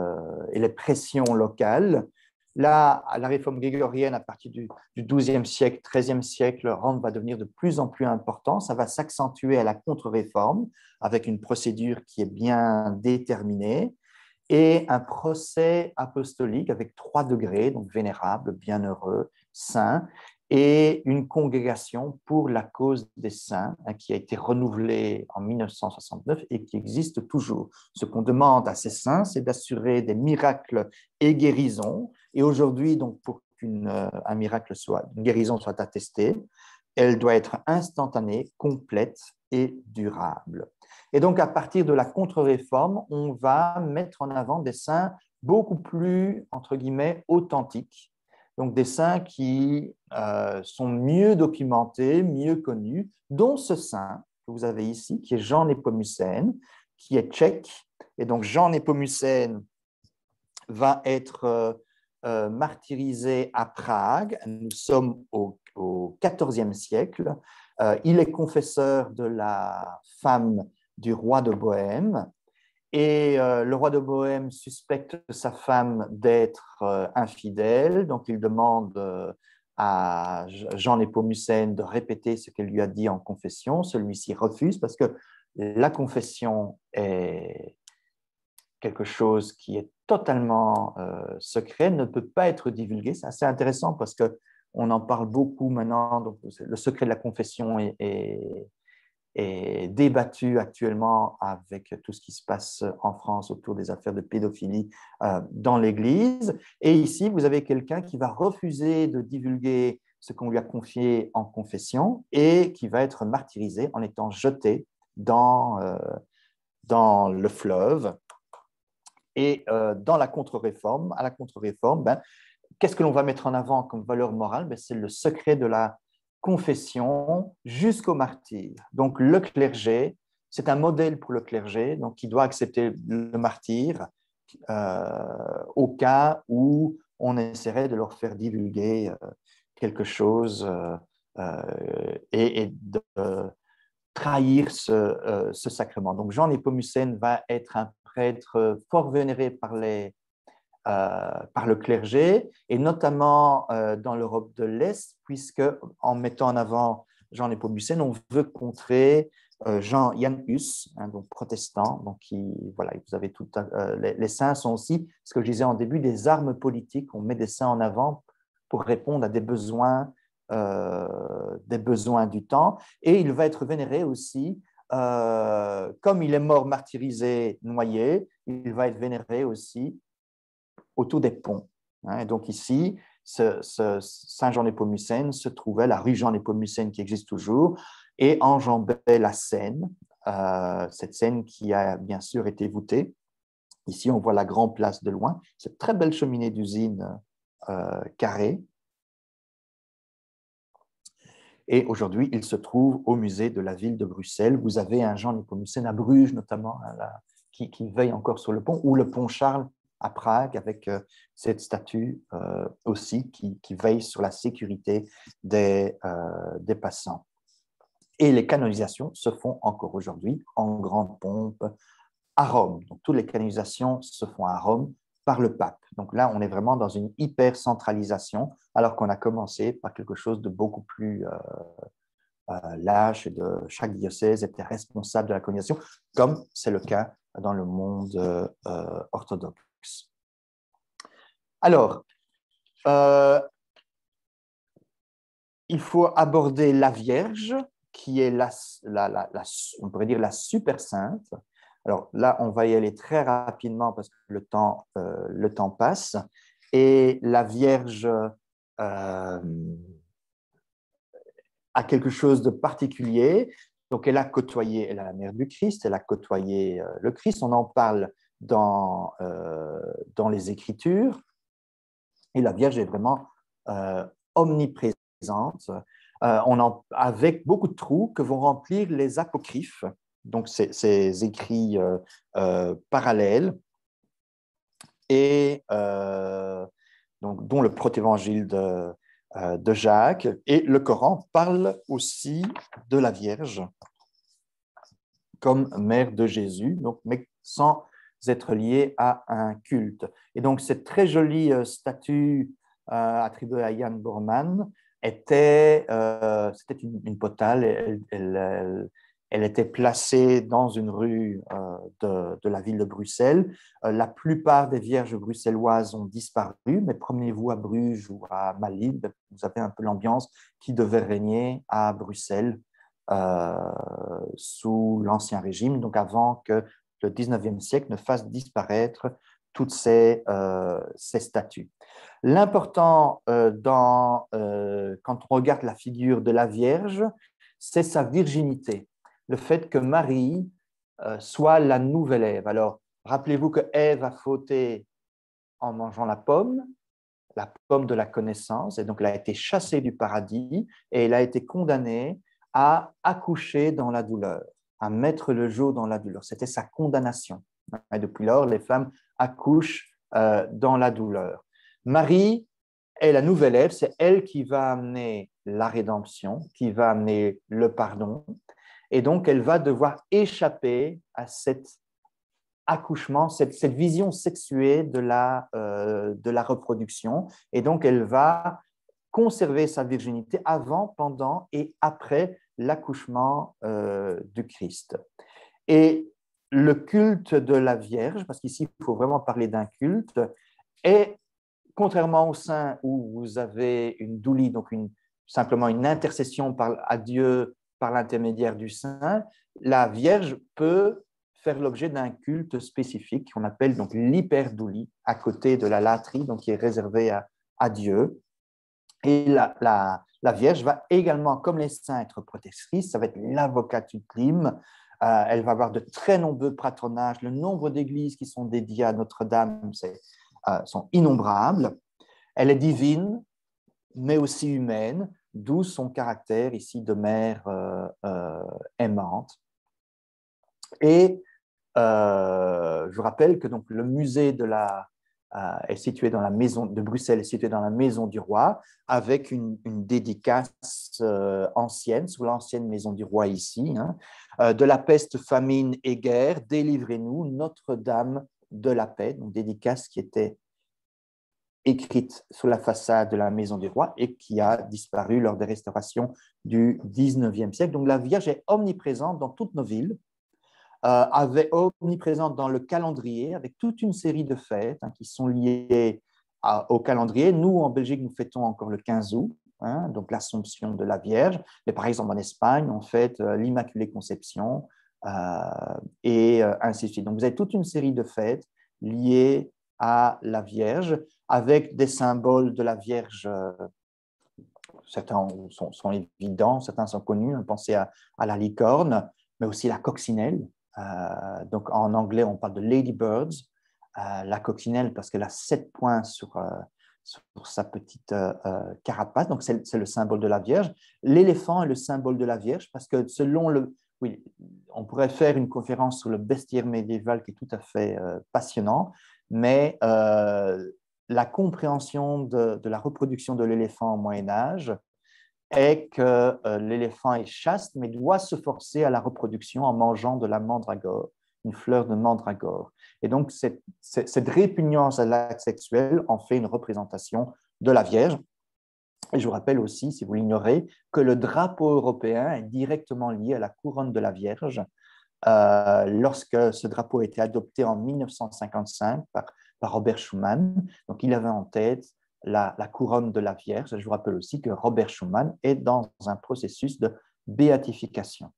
et les pressions locales. Là, la réforme grégorienne, à partir du XIIe siècle, XIIIe siècle, Rome va devenir de plus en plus important. Ça va s'accentuer à la contre-réforme, avec une procédure qui est bien déterminée, et un procès apostolique avec 3 degrés, donc vénérable, bienheureux, saint, et une congrégation pour la cause des saints qui a été renouvelée en 1969 et qui existe toujours. Ce qu'on demande à ces saints, c'est d'assurer des miracles et guérisons. Et aujourd'hui, donc, pour qu'une guérison soit attestée, elle doit être instantanée, complète et durable. Et donc, à partir de la contre-réforme, on va mettre en avant des saints beaucoup plus, entre guillemets, authentiques. Donc, des saints qui sont mieux documentés, mieux connus, dont ce saint que vous avez ici, qui est Jean Nepomucène, qui est tchèque. Et donc, Jean Nepomucène va être martyrisé à Prague. Nous sommes au XIVe siècle. Il est confesseur de la femme du roi de Bohême. Et le roi de Bohême suspecte sa femme d'être infidèle, donc il demande à Jean Népomucène de répéter ce qu'elle lui a dit en confession. Celui-ci refuse parce que la confession est quelque chose qui est totalement secret, ne peut pas être divulgué. C'est assez intéressant parce qu'on en parle beaucoup maintenant. Donc, le secret de la confession est débattu actuellement avec tout ce qui se passe en France autour des affaires de pédophilie dans l'Église. Et ici, vous avez quelqu'un qui va refuser de divulguer ce qu'on lui a confié en confession et qui va être martyrisé en étant jeté dans le fleuve. Et dans la contre-réforme, à la contre-réforme, qu'est-ce que l'on va mettre en avant comme valeur morale? C'est le secret de la confession jusqu'au martyre. Donc le clergé, c'est un modèle pour le clergé, donc qui doit accepter le martyre au cas où on essaierait de leur faire divulguer quelque chose et de trahir ce sacrement. Donc Jean Népomucène va être un prêtre fort vénéré par le clergé, et notamment dans l'Europe de l'Est, puisque en mettant en avant Jean Népomucène, on veut contrer Jean Jan Hus, donc protestant. Donc voilà, vous avez tout, les saints sont aussi, ce que je disais en début, des armes politiques. On met des saints en avant pour répondre à des besoins du temps. Et il va être vénéré aussi, comme il est mort martyrisé, noyé, il va être vénéré aussi autour des ponts. Et donc ici, Saint-Jean-Népomucène se trouvait, la rue Jean-Népomucène qui existe toujours, et enjambait la Seine, cette Seine qui a bien sûr été voûtée. Ici, on voit la Grande Place de loin, cette très belle cheminée d'usine carrée. Et aujourd'hui, il se trouve au musée de la ville de Bruxelles. Vous avez un Jean Népomucène à Bruges, notamment, qui veille encore sur le pont, ou le pont Charles à Prague, avec cette statue aussi qui veille sur la sécurité des passants. Et les canonisations se font encore aujourd'hui en grande pompe à Rome. Donc, toutes les canonisations se font à Rome par le pape. Donc là, on est vraiment dans une hyper-centralisation, alors qu'on a commencé par quelque chose de beaucoup plus lâche, et chaque diocèse était responsable de la canonisation, comme c'est le cas dans le monde orthodoxe. Alors, il faut aborder la Vierge, qui est on pourrait dire la super sainte. Alors là, on va y aller très rapidement parce que le temps passe. Et la Vierge a quelque chose de particulier. Donc, elle a côtoyé, elle est la mère du Christ, elle a côtoyé le Christ. On en parle dans les Écritures. Et la Vierge est vraiment omniprésente, avec beaucoup de trous que vont remplir les apocryphes, donc ces écrits parallèles, et donc, dont le protévangile de Jacques. Et le Coran parle aussi de la Vierge comme mère de Jésus, donc, mais sans être liée à un culte. Et donc, cette très jolie statue attribuée à Jan Bormann c'était une potale. Elle était placée dans une rue de la ville de Bruxelles. La plupart des vierges bruxelloises ont disparu, mais promenez-vous à Bruges ou à Malines, vous avez un peu l'ambiance qui devait régner à Bruxelles sous l'Ancien Régime, donc avant que le 19e siècle ne fasse disparaître toutes ces statues. L'important quand on regarde la figure de la Vierge, c'est sa virginité, le fait que Marie soit la nouvelle Ève. Alors, rappelez-vous que Ève a fauté en mangeant la pomme de la connaissance, et donc elle a été chassée du paradis et elle a été condamnée à accoucher dans la douleur, à mettre le jour dans la douleur. C'était sa condamnation. Et depuis lors, les femmes accouchent dans la douleur. Marie est la nouvelle Ève, c'est elle qui va amener la rédemption, qui va amener le pardon, et donc elle va devoir échapper à cet accouchement, cette vision sexuée de la reproduction, et donc elle va conserver sa virginité avant, pendant et après l'accouchement du Christ. Et le culte de la Vierge, parce qu'ici il faut vraiment parler d'un culte, est, contrairement au saint où vous avez une doulie, donc simplement une intercession à Dieu par l'intermédiaire du saint, la Vierge peut faire l'objet d'un culte spécifique qu'on appelle donc l'hyperdoulie, à côté de la latrie, donc qui est réservée à Dieu. Et la Vierge va également, comme les saints, être protectrice, ça va être l'avocat ultime. Elle va avoir de très nombreux patronages. Le nombre d'églises qui sont dédiées à Notre-Dame sont innombrables. Elle est divine, mais aussi humaine, d'où son caractère ici de mère aimante. Et je vous rappelle que donc, le musée est situé dans la maison de Bruxelles, est situé dans la maison du roi, avec une dédicace ancienne, sous l'ancienne maison du roi ici, hein, de la peste, famine et guerre, délivrez-nous, Notre-Dame de la paix, donc dédicace qui était écrite sur la façade de la maison du roi et qui a disparu lors des restaurations du 19e siècle. Donc la Vierge est omniprésente dans toutes nos villes, omniprésente dans le calendrier, avec toute une série de fêtes qui sont liées au calendrier. Nous, en Belgique, nous fêtons encore le 15 août, donc l'Assomption de la Vierge. Mais par exemple, en Espagne, on fête l'Immaculée Conception et ainsi de suite. Donc, vous avez toute une série de fêtes liées à la Vierge, avec des symboles de la Vierge. Certains sont évidents, certains sont connus. Pensez à la licorne, mais aussi la coccinelle. Donc en anglais, on parle de ladybirds, la coccinelle parce qu'elle a 7 points sur sa petite carapace, donc c'est le symbole de la Vierge. L'éléphant est le symbole de la Vierge parce que oui, on pourrait faire une conférence sur le bestiaire médiéval qui est tout à fait passionnant, mais la compréhension de la reproduction de l'éléphant au Moyen-Âge est que l'éléphant est chaste, mais doit se forcer à la reproduction en mangeant de la mandragore, une fleur de mandragore. Et donc, cette répugnance à l'acte sexuel en fait une représentation de la Vierge. Et je vous rappelle aussi, si vous l'ignorez, que le drapeau européen est directement lié à la couronne de la Vierge. Lorsque ce drapeau a été adopté en 1955 par Robert Schuman, donc il avait en tête la couronne de la Vierge. Je vous rappelle aussi que Robert Schuman est dans un processus de béatification.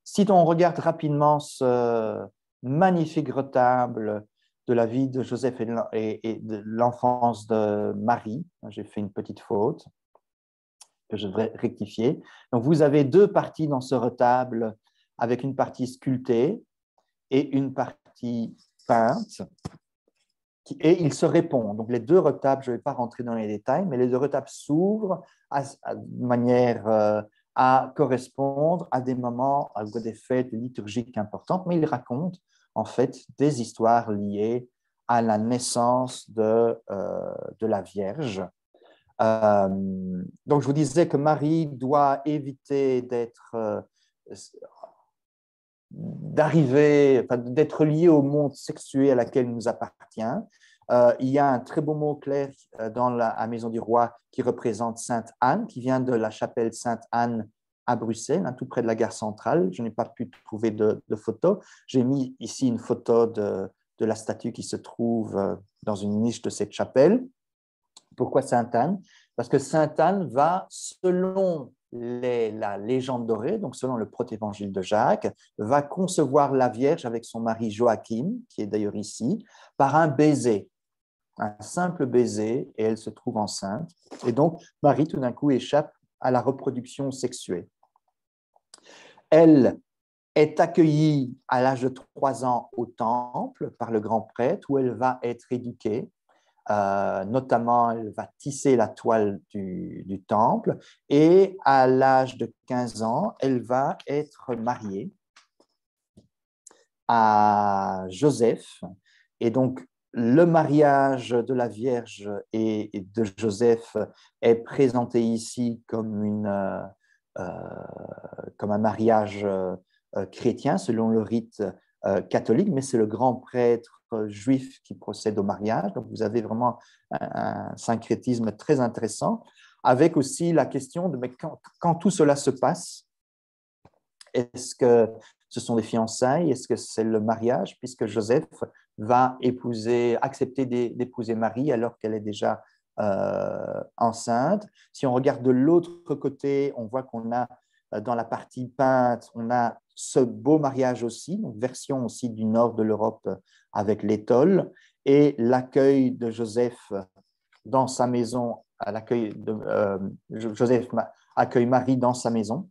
Si on regarde rapidement ce magnifique retable de la vie de Joseph et de l'enfance de Marie, j'ai fait une petite faute que je devrais rectifier. Donc, vous avez 2 parties dans ce retable avec une partie sculptée et une partie peinte. Et ils se répondent. Donc, les 2 retables, je ne vais pas rentrer dans les détails, mais les 2 retables s'ouvrent de manière à correspondre à des moments, à des fêtes liturgiques importantes, mais ils racontent en fait des histoires liées à la naissance de la Vierge. Donc, je vous disais que Marie doit éviter d'être liée au monde sexuel à laquelle nous appartient. Il y a un très beau mot clair dans la Maison du Roi qui représente Sainte Anne, qui vient de la chapelle Sainte Anne à Bruxelles, tout près de la gare centrale. Je n'ai pas pu trouver de photo. J'ai mis ici une photo de la statue qui se trouve dans une niche de cette chapelle. Pourquoi Sainte Anne? Parce que Sainte Anne va, selon la légende dorée, donc selon le protévangile de Jacques, va concevoir la Vierge avec son mari Joachim, qui est d'ailleurs ici, par un baiser, un simple baiser, et elle se trouve enceinte. Et donc, Marie, tout d'un coup, échappe à la reproduction sexuée. Elle est accueillie à l'âge de 3 ans au temple par le grand prêtre, où elle va être éduquée. Notamment, elle va tisser la toile du temple et à l'âge de 15 ans, elle va être mariée à Joseph. Et donc, le mariage de la Vierge et de Joseph est présenté ici comme un mariage chrétien selon le rite catholique, mais c'est le grand prêtre juif qui procède au mariage. Donc vous avez vraiment un syncrétisme très intéressant, avec aussi la question de mais quand tout cela se passe, est-ce que ce sont des fiançailles? Est-ce que c'est le mariage? Puisque Joseph va accepter d'épouser Marie alors qu'elle est déjà enceinte. Si on regarde de l'autre côté, on voit qu'on a dans la partie peinte, on a ce beau mariage aussi, donc version aussi du nord de l'Europe avec l'étole, et l'accueil de Joseph dans sa maison, Joseph accueille Marie dans sa maison.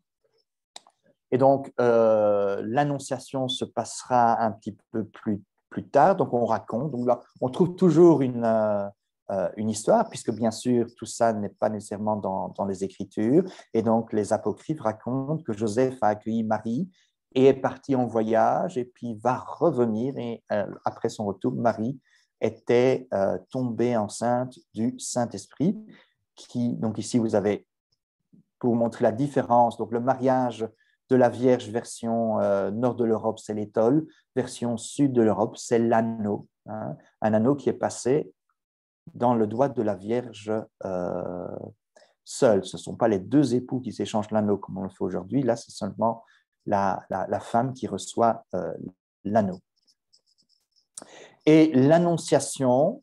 Et donc, l'annonciation se passera un petit peu plus tard. Donc, on raconte. Donc là, on trouve toujours une histoire, puisque bien sûr, tout ça n'est pas nécessairement dans les Écritures. Et donc, les apocryphes racontent que Joseph a accueilli Marie et est parti en voyage et puis va revenir. Et après son retour, Marie était tombée enceinte du Saint-Esprit. Donc, ici, vous avez, pour vous montrer la différence, donc le mariage de la Vierge version nord de l'Europe, c'est l'étole, version sud de l'Europe, c'est l'anneau, hein, un anneau qui est passé dans le doigt de la Vierge seule. Ce ne sont pas les deux époux qui s'échangent l'anneau comme on le fait aujourd'hui, là c'est seulement la femme qui reçoit l'anneau. Et l'annonciation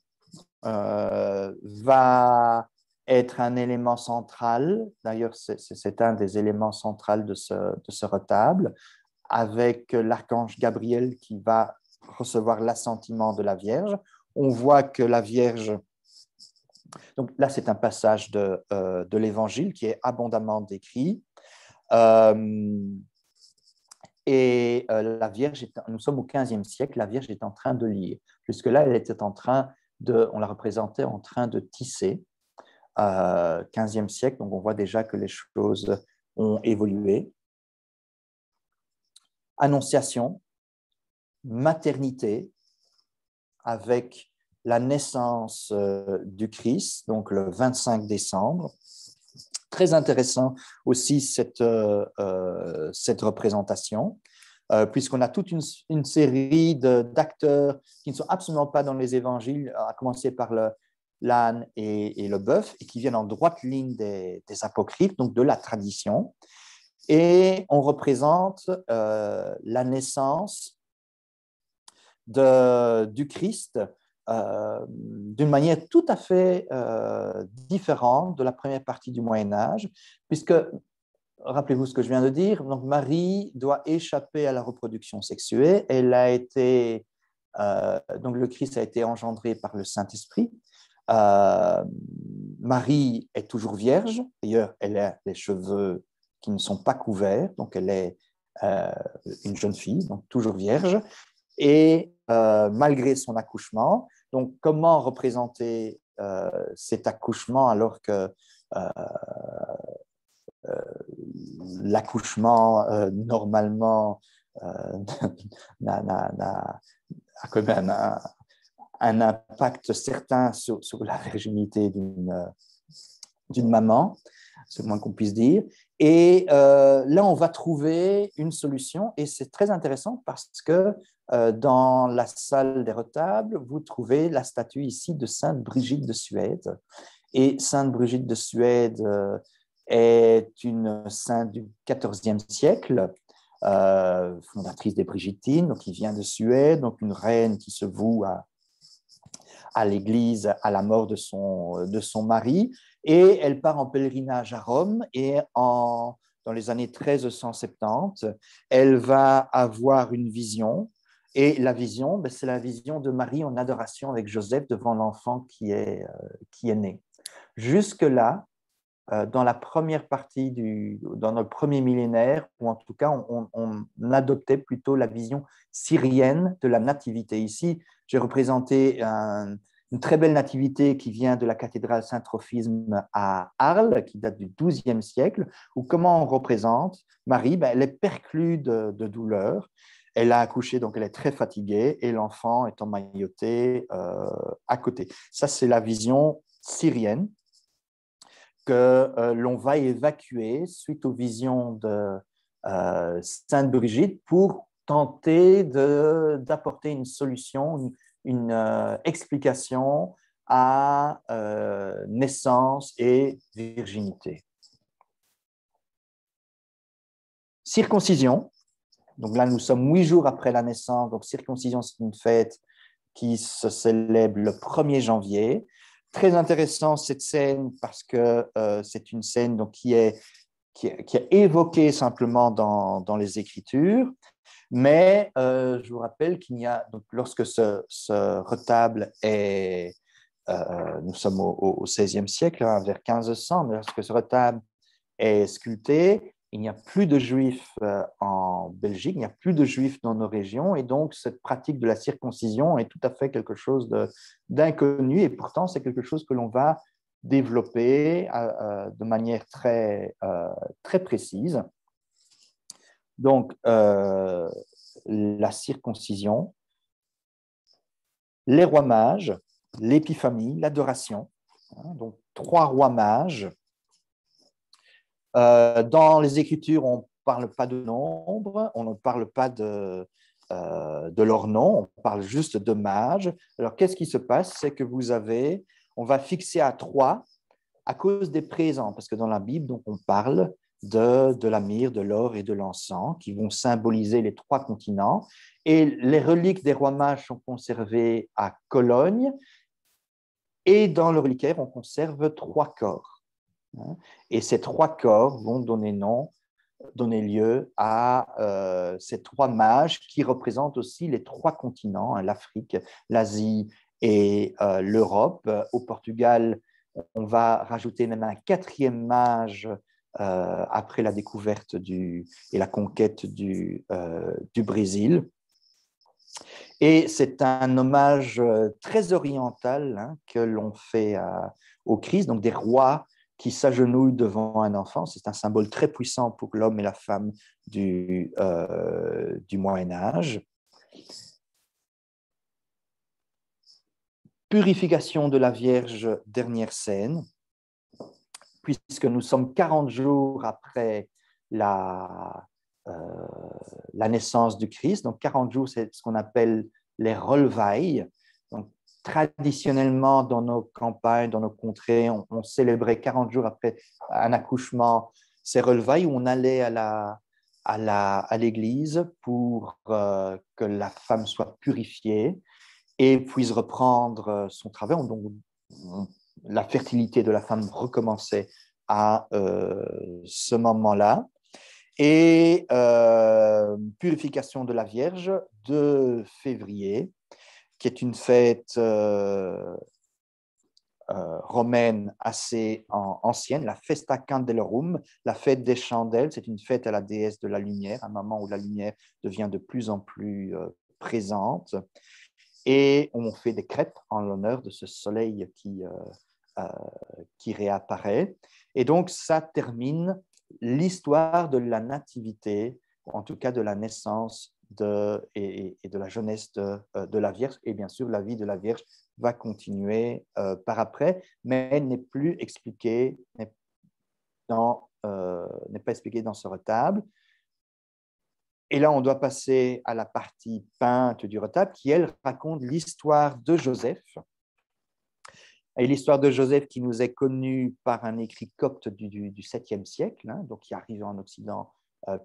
va être un élément central. D'ailleurs, c'est un des éléments centraux de ce retable, avec l'archange Gabriel qui va recevoir l'assentiment de la Vierge. On voit que la Vierge... Donc là, c'est un passage de l'Évangile qui est abondamment décrit. La Vierge, nous sommes au XVe siècle, la Vierge est en train de lire. Jusque-là, elle était on la représentait en train de tisser. 15e siècle, donc on voit déjà que les choses ont évolué. Annonciation, maternité, avec la naissance du Christ, donc le 25 décembre. Très intéressant aussi cette représentation, puisqu'on a toute une série d'acteurs qui ne sont absolument pas dans les évangiles, à commencer par l'âne et le bœuf, et qui viennent en droite ligne des apocryphes, donc de la tradition. Et on représente la naissance du Christ d'une manière tout à fait différente de la première partie du Moyen-Âge, puisque, rappelez-vous ce que je viens de dire, donc Marie doit échapper à la reproduction sexuée. Donc le Christ a été engendré par le Saint-Esprit. Marie est toujours vierge, d'ailleurs elle a les cheveux qui ne sont pas couverts, donc elle est une jeune fille, donc toujours vierge, et malgré son accouchement, donc comment représenter cet accouchement alors que l'accouchement normalement a quand même un impact certain sur la virginité d'une maman, c'est le moins qu'on puisse dire. Et là, on va trouver une solution, et c'est très intéressant parce que dans la salle des retables, vous trouvez la statue ici de Sainte Brigitte de Suède. Et Sainte Brigitte de Suède est une sainte du XIVe siècle, fondatrice des Brigittines, donc qui vient de Suède, donc une reine qui se voue à l'Église à la mort de son mari, et elle part en pèlerinage à Rome, et dans les années 1370, elle va avoir une vision, et la vision, c'est la vision de Marie en adoration avec Joseph devant l'enfant qui est né. Jusque-là, dans la première partie dans le premier millénaire, ou en tout cas, on adoptait plutôt la vision syrienne de la nativité. Ici, j'ai représenté une très belle nativité qui vient de la cathédrale Saint-Trophisme à Arles, qui date du XIIe siècle, où comment on représente Marie, elle est perclue de douleur. Elle a accouché, donc elle est très fatiguée, et l'enfant est emmailloté à côté. Ça, c'est la vision syrienne que l'on va évacuer suite aux visions de Sainte Brigitte pour tenter d'apporter une solution, une explication à naissance et virginité. Circoncision. Donc là, nous sommes 8 jours après la naissance. Donc, circoncision, c'est une fête qui se célèbre le 1er janvier. Très intéressant cette scène parce que c'est une scène donc, qui est évoquée simplement dans les Écritures. Mais je vous rappelle qu'il y a, donc, lorsque ce retable est, nous sommes au XVIe siècle, hein, vers 1500, mais lorsque ce retable est sculpté, il n'y a plus de juifs en Belgique, il n'y a plus de juifs dans nos régions, et donc cette pratique de la circoncision est tout à fait quelque chose d'inconnu, et pourtant c'est quelque chose que l'on va développer de manière très précise. Donc, la circoncision, les rois mages, l'épiphanie, l'adoration, hein, donc 3 rois mages. Dans les Écritures, on ne parle pas de nombre, on ne parle pas de leur nom, on parle juste de mages. Alors, qu'est-ce qui se passe? C'est que on va fixer à 3 à cause des présents, parce que dans la Bible, donc, on parle de la myrrhe, de l'or et de l'encens, qui vont symboliser les 3 continents. Et les reliques des rois mages sont conservées à Cologne, et dans le reliquaire, on conserve 3 corps. Et ces 3 corps vont donner lieu à ces 3 mages qui représentent aussi les 3 continents, hein, l'Afrique, l'Asie et l'Europe. Au Portugal, on va rajouter même un 4e mage après la découverte et la conquête du Brésil. Et c'est un hommage très oriental, hein, que l'on fait au Christ, donc des rois qui s'agenouillent devant un enfant. C'est un symbole très puissant pour l'homme et la femme du Moyen Âge. Purification de la Vierge, dernière scène, puisque nous sommes 40 jours après la naissance du Christ. Donc 40 jours, c'est ce qu'on appelle les relevailles. Donc, traditionnellement, dans nos campagnes, dans nos contrées, on célébrait 40 jours après un accouchement ces relevailles où on allait à l'église pour que la femme soit purifiée et puisse reprendre son travail. Donc, la fertilité de la femme recommençait à ce moment-là. Et purification de la Vierge, 2 février, qui est une fête romaine assez ancienne, la Festa Candelorum, la fête des chandelles. C'est une fête à la déesse de la lumière, un moment où la lumière devient de plus en plus présente. Et on fait des crêpes en l'honneur de ce soleil qui réapparaît. Et donc, ça termine l'histoire de la nativité, en tout cas de la naissance et de la jeunesse de la Vierge. Et bien sûr, la vie de la Vierge va continuer par après, mais elle n'est plus expliquée, n'est pas expliquée dans ce retable. Et là, on doit passer à la partie peinte du retable qui, elle, raconte l'histoire de Joseph. Et l'histoire de Joseph qui nous est connue par un écrit copte du 7e siècle, hein, donc qui arrive en Occident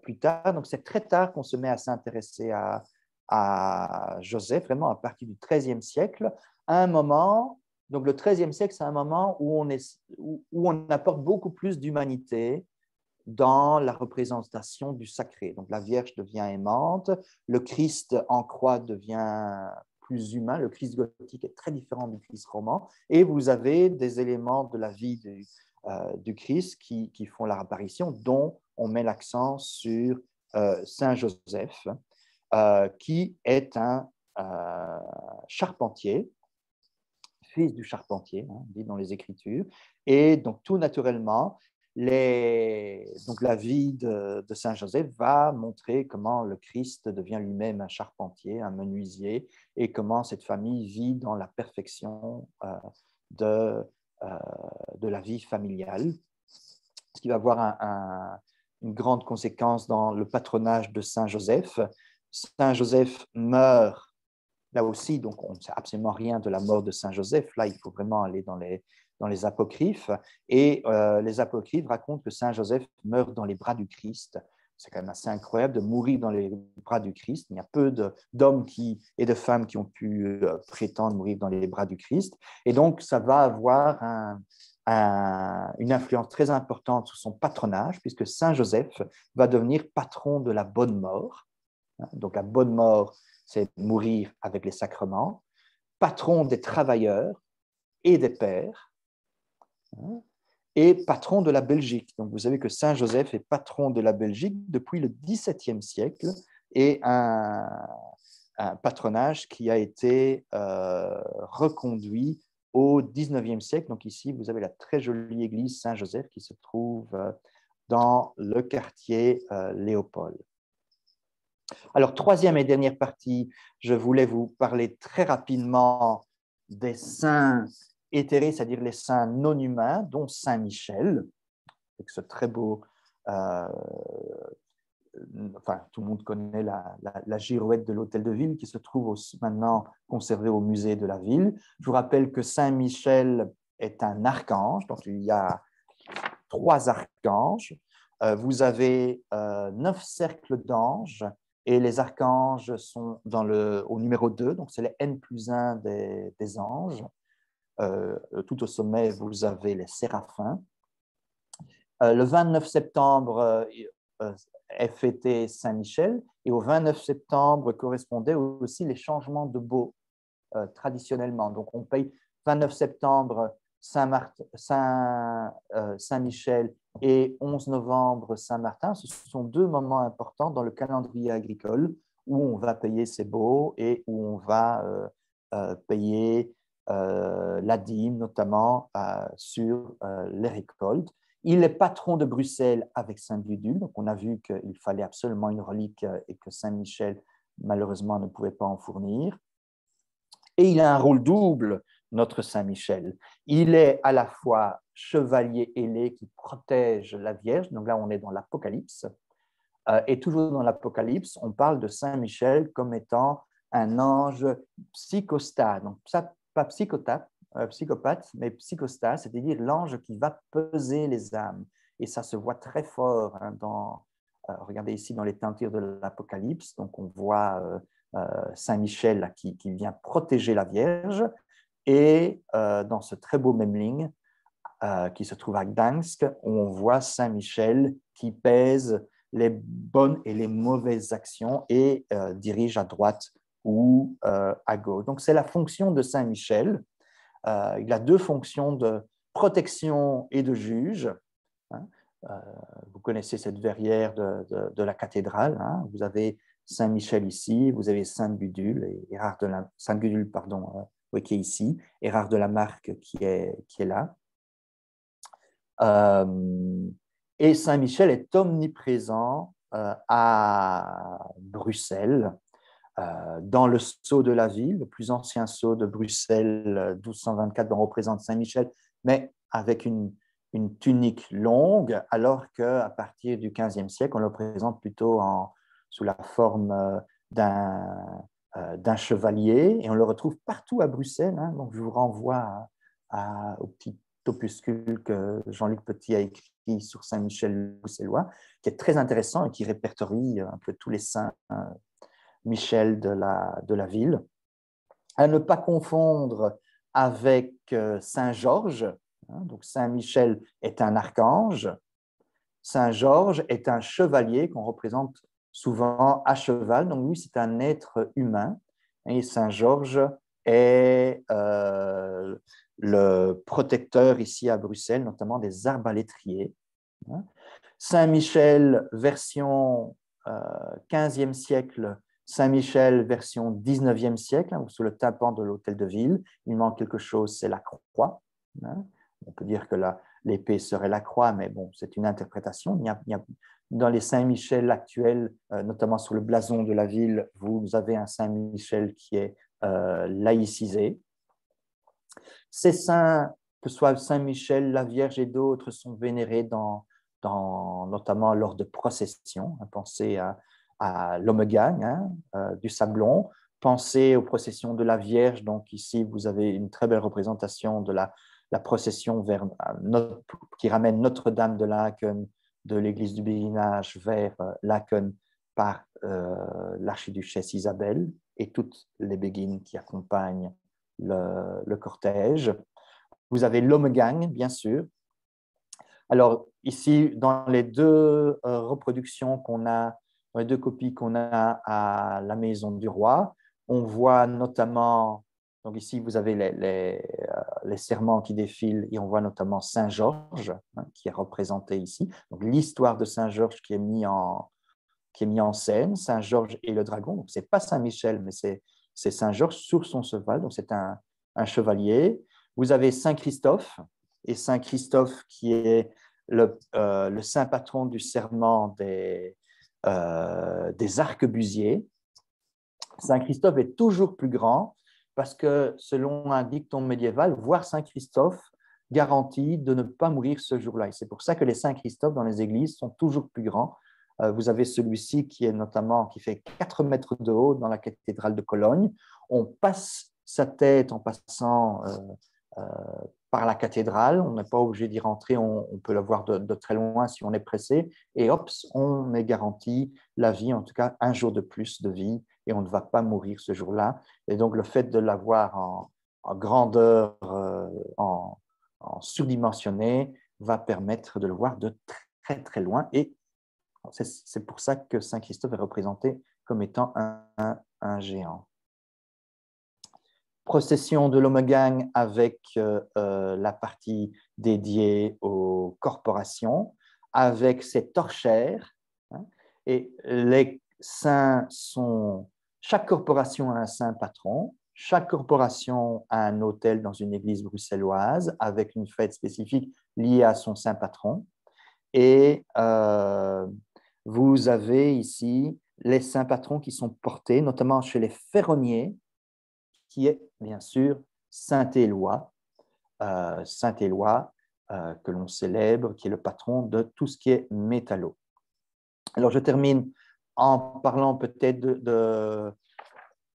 plus tard. Donc c'est très tard qu'on se met à s'intéresser à Joseph, vraiment à partir du 13e siècle, à un moment, donc le 13e siècle, c'est un moment où on apporte beaucoup plus d'humanité dans la représentation du sacré. Donc la Vierge devient aimante, le Christ en croix devient plus humain, le Christ gothique est très différent du Christ roman, et vous avez des éléments de la vie du Christ qui font leur apparition, dont on met l'accent sur Saint Joseph, qui est un charpentier, fils du charpentier, hein, dit dans les Écritures, et donc tout naturellement, Donc la vie de Saint Joseph va montrer comment le Christ devient lui-même un charpentier, un menuisier, et comment cette famille vit dans la perfection de, de la vie familiale, ce qui va avoir une grande conséquence dans le patronage de Saint Joseph. Saint Joseph meurt, là aussi, donc on ne sait absolument rien de la mort de Saint Joseph, là il faut vraiment aller dans les apocryphes, et les apocryphes racontent que Saint Joseph meurt dans les bras du Christ. C'est quand même assez incroyable de mourir dans les bras du Christ. Il y a peu d'hommes et de femmes qui ont pu prétendre mourir dans les bras du Christ. Et donc, ça va avoir une influence très importante sur son patronage, puisque Saint Joseph va devenir patron de la bonne mort. Donc, la bonne mort, c'est mourir avec les sacrements. Patron des travailleurs et des pères. Et patron de la Belgique. Donc, vous savez que Saint Joseph est patron de la Belgique depuis le XVIIe siècle et un patronage qui a été reconduit au XIXe siècle. Donc, ici, vous avez la très jolie église Saint-Joseph qui se trouve dans le quartier Léopold. Alors, troisième et dernière partie, je voulais vous parler très rapidement des saints éthérés, c'est-à-dire les saints non humains, dont Saint Michel, avec ce très beau, enfin tout le monde connaît la girouette de l'hôtel de ville qui se trouve maintenant conservée au musée de la ville. Je vous rappelle que Saint Michel est un archange, donc il y a 3 archanges. Vous avez 9 cercles d'anges et les archanges sont au numéro 2, donc c'est les N+1 des anges. Tout au sommet, vous avez les séraphins. Le 29 septembre est fêté Saint-Michel et au 29 septembre correspondaient aussi les changements de baux traditionnellement. Donc on paye 29 septembre Saint-Michel et 11 novembre Saint-Martin. Ce sont 2 moments importants dans le calendrier agricole où on va payer ses baux et où on va payer la dîme, notamment sur les récoltes. Il est patron de Bruxelles avec Saint-Gudule. Donc, on a vu qu'il fallait absolument une relique et que Saint-Michel, malheureusement, ne pouvait pas en fournir. Et il a un rôle double, notre Saint-Michel. Il est à la fois chevalier ailé qui protège la Vierge. Donc là, on est dans l'Apocalypse. Et toujours dans l'Apocalypse, on parle de Saint-Michel comme étant un ange psychostat. Donc, pas psychopathe, mais psychostat, c'est-à-dire l'ange qui va peser les âmes. Et ça se voit très fort regardez ici dans les teintures de l'Apocalypse. Donc, on voit Saint-Michel qui vient protéger la Vierge. Et dans ce très beau Memling qui se trouve à Gdansk, on voit Saint-Michel qui pèse les bonnes et les mauvaises actions et dirige à droite ou à gauche. Donc, c'est la fonction de Saint-Michel. Il a 2 fonctions de protection et de juge. Vous connaissez cette verrière de la cathédrale. Vous avez Saint-Michel ici, vous avez Sainte-Gudule, Sainte-Gudule, qui est ici, Érard de la Marque qui est là. Et Saint-Michel est omniprésent à Bruxelles, dans le sceau de la ville, le plus ancien sceau de Bruxelles, 1224, dont représente Saint-Michel, mais avec une tunique longue, alors qu'à partir du XVe siècle, on le présente plutôt sous la forme d'un chevalier, et on le retrouve partout à Bruxelles. Donc, je vous renvoie au petit opuscule que Jean-Luc Petit a écrit sur Saint-Michel bruxellois, qui est très intéressant et qui répertorie un peu tous les saints Michel de la ville. À ne pas confondre avec Saint-Georges. Donc, Saint-Michel est un archange. Saint-Georges est un chevalier qu'on représente souvent à cheval. Donc, lui, c'est un être humain. Et Saint-Georges est le protecteur ici à Bruxelles, notamment des arbalétriers. Saint-Michel, version 15e siècle, Saint-Michel, version 19e siècle, sous le tympan de l'hôtel de ville. Il manque quelque chose, c'est la croix. on peut dire que l'épée serait la croix, mais bon, c'est une interprétation. Dans les Saint-Michel actuels, notamment sur le blason de la ville, vous avez un Saint-Michel qui est laïcisé. Ces saints, que ce soit Saint-Michel, la Vierge et d'autres, sont vénérés notamment lors de processions. Pensez à l'Omegang, du Sablon. Pensez aux processions de la Vierge. Donc ici, vous avez une très belle représentation de la procession qui ramène Notre-Dame de Laken de l'église du Béguinage vers Laken par l'archiduchesse Isabelle et toutes les béguines qui accompagnent le cortège. Vous avez l'Omegang, bien sûr. Alors, ici, dans les deux reproductions qu'on a, dans les deux copies qu'on a à la Maison du Roi, on voit notamment, donc ici, vous avez les serments qui défilent et on voit notamment Saint-Georges, qui est représenté ici. Donc, l'histoire de Saint-Georges qui est mis en scène, Saint-Georges et le dragon. Donc, ce n'est pas Saint-Michel, mais c'est Saint-Georges sur son cheval, donc c'est un chevalier. Vous avez Saint-Christophe, et Saint-Christophe qui est le saint patron du serment des arquebusiers. Saint-Christophe est toujours plus grand parce que, selon un dicton médiéval, voir Saint-Christophe garantit de ne pas mourir ce jour-là. Et c'est pour ça que les Saint-Christophe dans les églises sont toujours plus grands. Vous avez celui-ci qui fait 4 mètres de haut dans la cathédrale de Cologne. On passe sa tête en passant par la cathédrale. On n'est pas obligé d'y rentrer, on peut la voir de très loin si on est pressé. Et hop, on est garanti la vie, en tout cas un jour de plus de vie, et on ne va pas mourir ce jour-là. Et donc le fait de l'avoir en grandeur, en surdimensionné, va permettre de le voir de très très loin. Et c'est pour ça que Saint Christophe est représenté comme étant un géant. Procession de l'Omegang avec la partie dédiée aux corporations, avec ses torchères. Et les saints chaque corporation a un saint patron, chaque corporation a un autel dans une église bruxelloise avec une fête spécifique liée à son saint patron. Et vous avez ici les saints patrons qui sont portés, notamment chez les ferronniers, qui est bien sûr Saint-Éloi, que l'on célèbre, qui est le patron de tout ce qui est métallo. Alors je termine en parlant peut-être de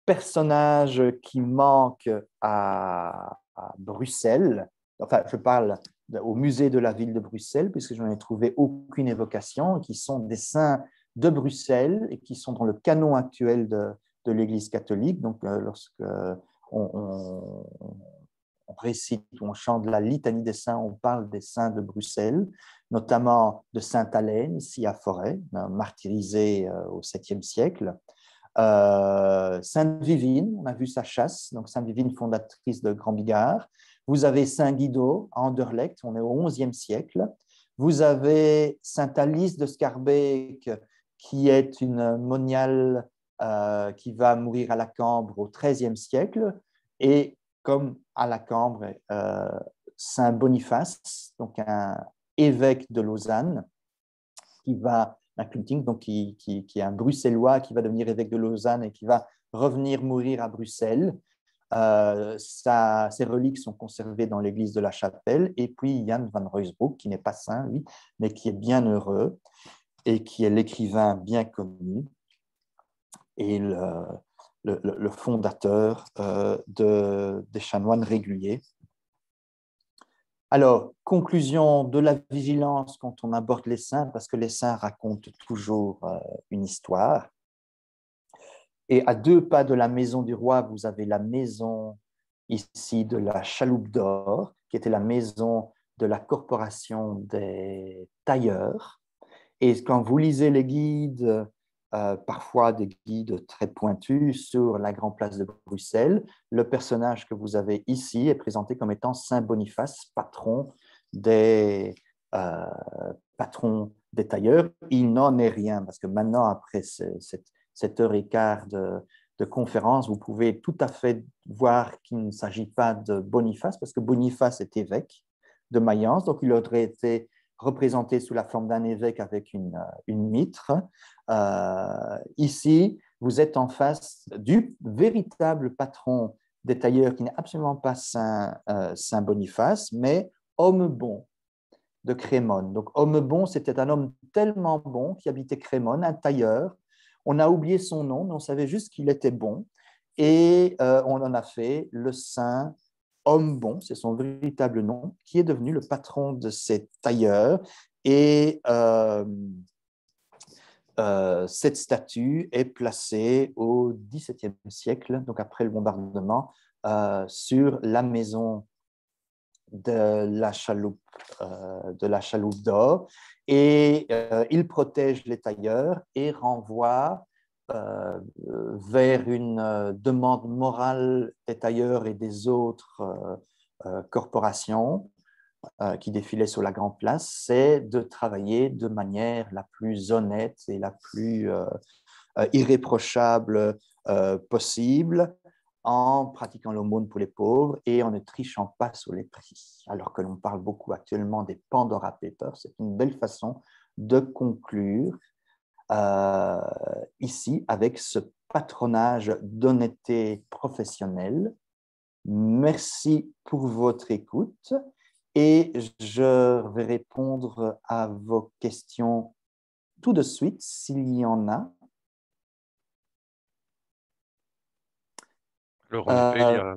personnages qui manquent à Bruxelles. Enfin, je parle au musée de la ville de Bruxelles, puisque je n'en ai trouvé aucune évocation, qui sont des saints de Bruxelles et qui sont dans le canon actuel de l'Église catholique. Donc, lorsque on récite ou on chante la litanie des saints, on parle des saints de Bruxelles, notamment de Sainte-Haleine, ici à Forêt, martyrisée au 7e siècle. Sainte-Vivine, on a vu sa chasse, donc Sainte-Vivine, fondatrice de Grand Bigard. Vous avez Saint-Guido à Anderlecht, on est au 11e siècle. Vous avez Sainte-Alice de Scarbeck, qui est une moniale qui va mourir à la Cambre au XIIIe siècle. Et comme à la Cambre, Saint Boniface, donc un évêque de Lausanne, qui est un Bruxellois qui va devenir évêque de Lausanne et qui va revenir mourir à Bruxelles. Ses reliques sont conservées dans l'église de la Chapelle. Et puis Jan van Ruysbroek, qui n'est pas saint, lui, mais qui est bien heureux et qui est l'écrivain bien connu et le fondateur des chanoines réguliers. Alors, conclusion de la vigilance quand on aborde les saints, parce que les saints racontent toujours une histoire. Et à 2 pas de la maison du roi, vous avez la maison ici de la Chaloupe d'Or, qui était la maison de la corporation des tailleurs. Et quand vous lisez les guides, parfois des guides très pointus sur la grande place de Bruxelles, le personnage que vous avez ici est présenté comme étant Saint Boniface, patron des tailleurs. Il n'en est rien, parce que maintenant, après cette heure et quart de conférence, vous pouvez tout à fait voir qu'il ne s'agit pas de Boniface, parce que Boniface est évêque. de Mayence. Donc, il aurait été représenté sous la forme d'un évêque avec une mitre. Ici, vous êtes en face du véritable patron des tailleurs, qui n'est absolument pas Saint Boniface, mais homme bon de Crémone. Donc, homme bon, c'était un homme tellement bon qui habitait Crémone, un tailleur. On a oublié son nom, mais on savait juste qu'il était bon. Et on en a fait le saint homme bon, c'est son véritable nom, qui est devenu le patron de ces tailleurs. Et cette statue est placée au XVIIe siècle, donc après le bombardement, sur la maison de la chaloupe d'or, et il protège les tailleurs et renvoie vers une demande morale des tailleurs et des autres corporations qui défilaient sur la grande place, c'est de travailler de manière la plus honnête et la plus irréprochable possible, en pratiquant l'aumône pour les pauvres et en ne trichant pas sur les prix. Alors que l'on parle beaucoup actuellement des Pandora Papers, c'est une belle façon de conclure ici avec ce patronage d'honnêteté professionnelle. Merci pour votre écoute et je vais répondre à vos questions tout de suite s'il y en a. Alors, en effet, il y a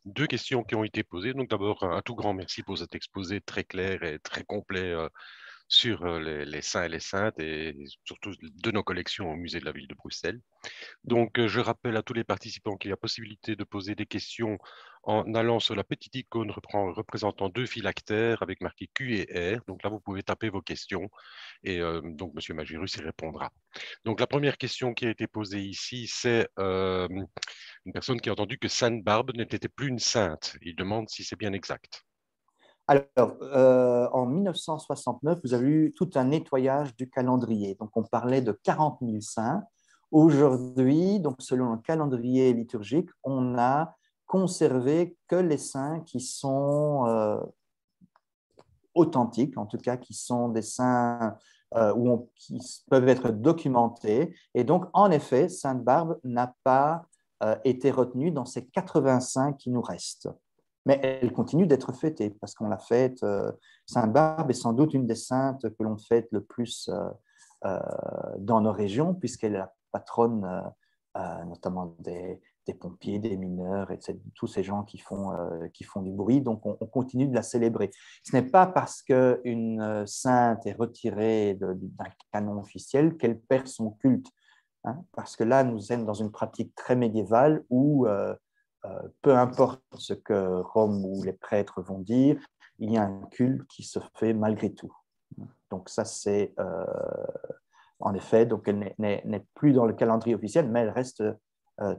deux questions qui ont été posées. Donc, d'abord, un tout grand merci pour cet exposé très clair et très complet sur les saints et les saintes, et surtout de nos collections au musée de la ville de Bruxelles. Donc, je rappelle à tous les participants qu'il y a possibilité de poser des questions en allant sur la petite icône représentant deux phylactères avec marqué Q et R. Donc là, vous pouvez taper vos questions et donc M. Magirus y répondra. Donc, la première question qui a été posée ici, c'est une personne qui a entendu que Sainte Barbe n'était plus une sainte. Il demande si c'est bien exact. Alors, en 1969, vous avez eu tout un nettoyage du calendrier. Donc, on parlait de 40 000 saints. Aujourd'hui, donc, selon le calendrier liturgique, on a conservé que les saints qui sont authentiques, en tout cas, qui sont des saints qui peuvent être documentés. Et donc, en effet, Sainte Barbe n'a pas été retenue dans ces 85 qui nous restent. Mais elle continue d'être fêtée parce qu'on la fête. Sainte Barbe est sans doute une des saintes que l'on fête le plus dans nos régions, puisqu'elle est la patronne notamment des pompiers, des mineurs, et tous ces gens qui font du bruit. Donc, on continue de la célébrer. Ce n'est pas parce qu'une sainte est retirée d'un canon officiel qu'elle perd son culte. Hein, parce que là, nous sommes dans une pratique très médiévale où peu importe ce que Rome ou les prêtres vont dire, il y a un culte qui se fait malgré tout. Donc ça, c'est en effet, donc elle n'est plus dans le calendrier officiel, mais elle reste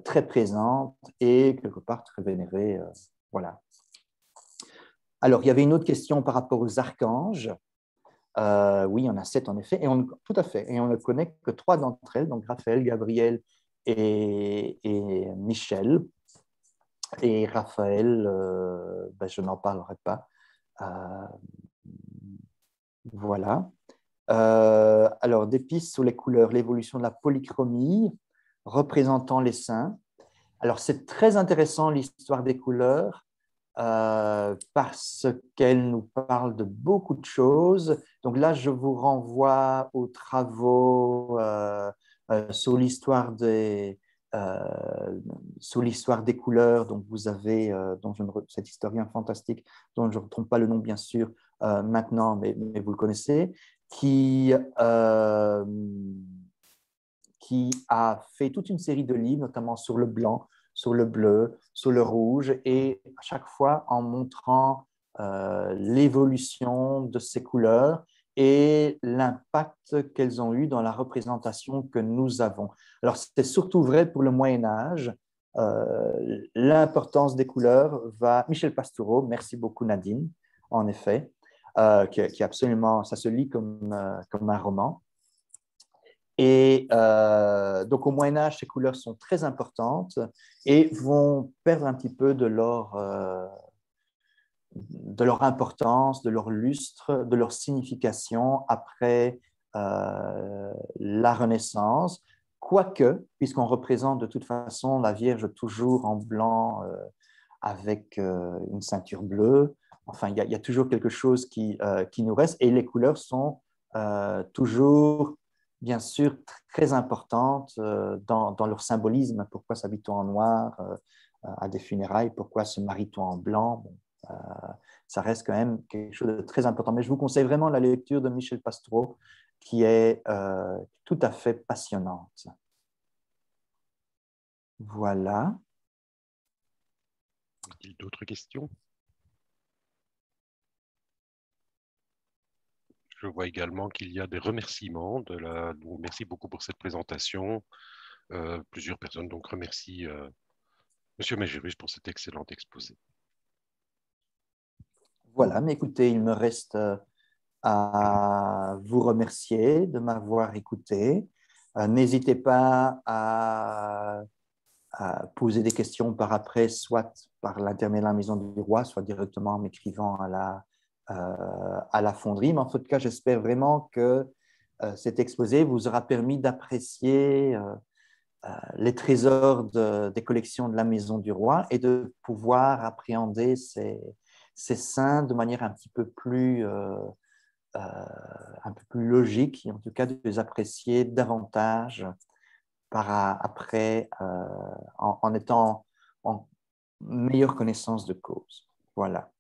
très présente et quelque part très vénérée. Voilà. Alors, il y avait une autre question par rapport aux archanges. Oui, il y en a 7 en effet, tout à fait. Et on ne connaît que 3 d'entre elles, donc Raphaël, Gabriel et Michel. Et Raphaël, je n'en parlerai pas. Voilà. Alors, des pistes sur les couleurs, l'évolution de la polychromie représentant les saints. Alors, c'est très intéressant l'histoire des couleurs parce qu'elle nous parle de beaucoup de choses. Donc là, je vous renvoie aux travaux sur l'histoire des couleurs. Donc, vous avez cet historien fantastique, dont je ne retrouve pas le nom, bien sûr, maintenant, mais vous le connaissez, qui a fait toute une série de livres, notamment sur le blanc, sur le bleu, sur le rouge, et à chaque fois en montrant l'évolution de ces couleurs et l'impact qu'elles ont eu dans la représentation que nous avons. Alors, c'est surtout vrai pour le Moyen Âge. L'importance des couleurs va... Michel Pastoureau, merci beaucoup Nadine, en effet, qui absolument... Ça se lit comme un roman. Et donc, au Moyen Âge, ces couleurs sont très importantes et vont perdre un petit peu de de leur importance, de leur lustre, de leur signification après la Renaissance, quoique, puisqu'on représente de toute façon la Vierge toujours en blanc avec une ceinture bleue, enfin, il y a toujours quelque chose qui nous reste, et les couleurs sont toujours, bien sûr, très importantes dans leur symbolisme. Pourquoi s'habille-t-on en noir à des funérailles? Pourquoi se marie-t-on en blanc? Bon, ça reste quand même quelque chose de très important. Mais je vous conseille vraiment la lecture de Michel Pastoureau, qui est tout à fait passionnante. Voilà. Y a-t-il d'autres questions? Je vois également qu'il y a des remerciements. Donc, merci beaucoup pour cette présentation. Plusieurs personnes donc remercient Monsieur Magérus pour cet excellent exposé. Voilà, mais écoutez, il me reste à vous remercier de m'avoir écouté. N'hésitez pas à poser des questions par après, soit par l'intermédiaire de la Maison du Roi, soit directement en m'écrivant à la fonderie. Mais en tout cas, j'espère vraiment que cet exposé vous aura permis d'apprécier les trésors des collections de la Maison du Roi et de pouvoir appréhender ces saints de manière un peu plus logique, et en tout cas de les apprécier davantage après en étant en meilleure connaissance de cause. Voilà.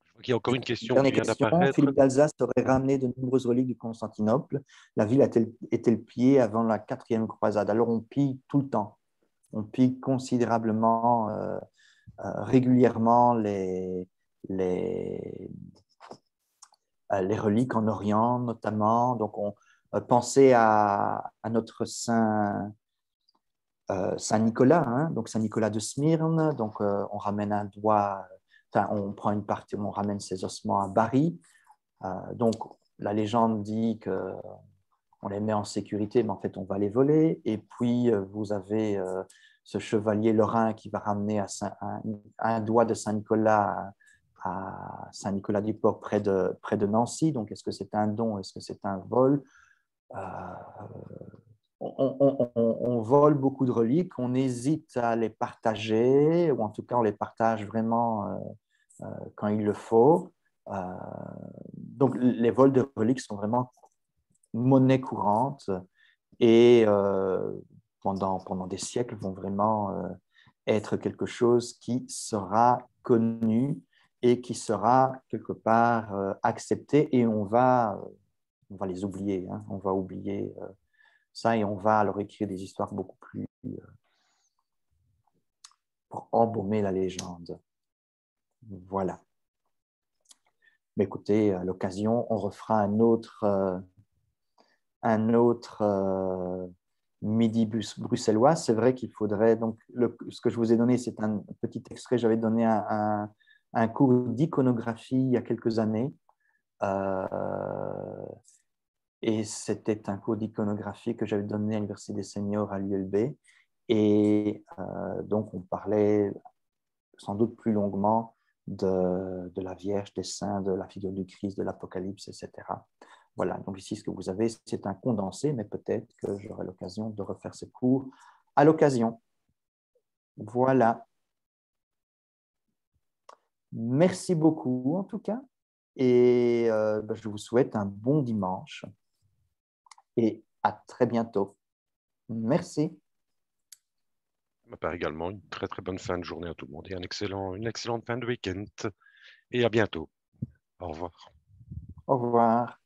Je vois qu'il y a encore une question qui Dernière vient question, d'apparaître. Philippe d'Alsace aurait ramené de nombreuses reliques de Constantinople. La ville a-t-elle pillée avant la quatrième croisade? Alors on pille tout le temps. On pille considérablement, régulièrement les, les reliques en Orient notamment. Donc on pensait à notre Saint Nicolas, hein, donc Saint Nicolas de Smyrne. Donc on ramène un doigt, enfin on prend une partie, on ramène ses ossements à Bari. Donc la légende dit que on les met en sécurité, mais en fait, on va les voler. Et puis, vous avez ce chevalier lorrain qui va ramener un doigt de Saint-Nicolas à Saint-Nicolas-du-Port près de Nancy. Donc, est-ce que c'est un don? Est-ce que c'est un vol? euh, on vole beaucoup de reliques, on hésite à les partager, ou en tout cas, on les partage vraiment quand il le faut. Donc, les vols de reliques sont vraiment monnaie courante et pendant des siècles vont vraiment être quelque chose qui sera connu et qui sera quelque part accepté et on va les oublier, hein. On va oublier ça et on va alors écrire des histoires beaucoup plus pour embaumer la légende. Voilà. Mais écoutez, à l'occasion, on refera un autre midi bruxellois. C'est vrai qu'il faudrait, donc ce que je vous ai donné, c'est un petit extrait. J'avais donné un cours d'iconographie il y a quelques années. Euh, et c'était un cours d'iconographie que j'avais donné à l'Université des seniors à l'ULB. Et donc, on parlait sans doute plus longuement de la Vierge, des saints, de la figure du Christ, de l'Apocalypse, etc. Voilà, donc ici, ce que vous avez, c'est un condensé, mais peut-être que j'aurai l'occasion de refaire ce cours à l'occasion. Voilà. Merci beaucoup, en tout cas. Et je vous souhaite un bon dimanche et à très bientôt. Merci. Ma part également, une très très bonne fin de journée à tout le monde et une excellente fin de week-end. Et à bientôt. Au revoir. Au revoir.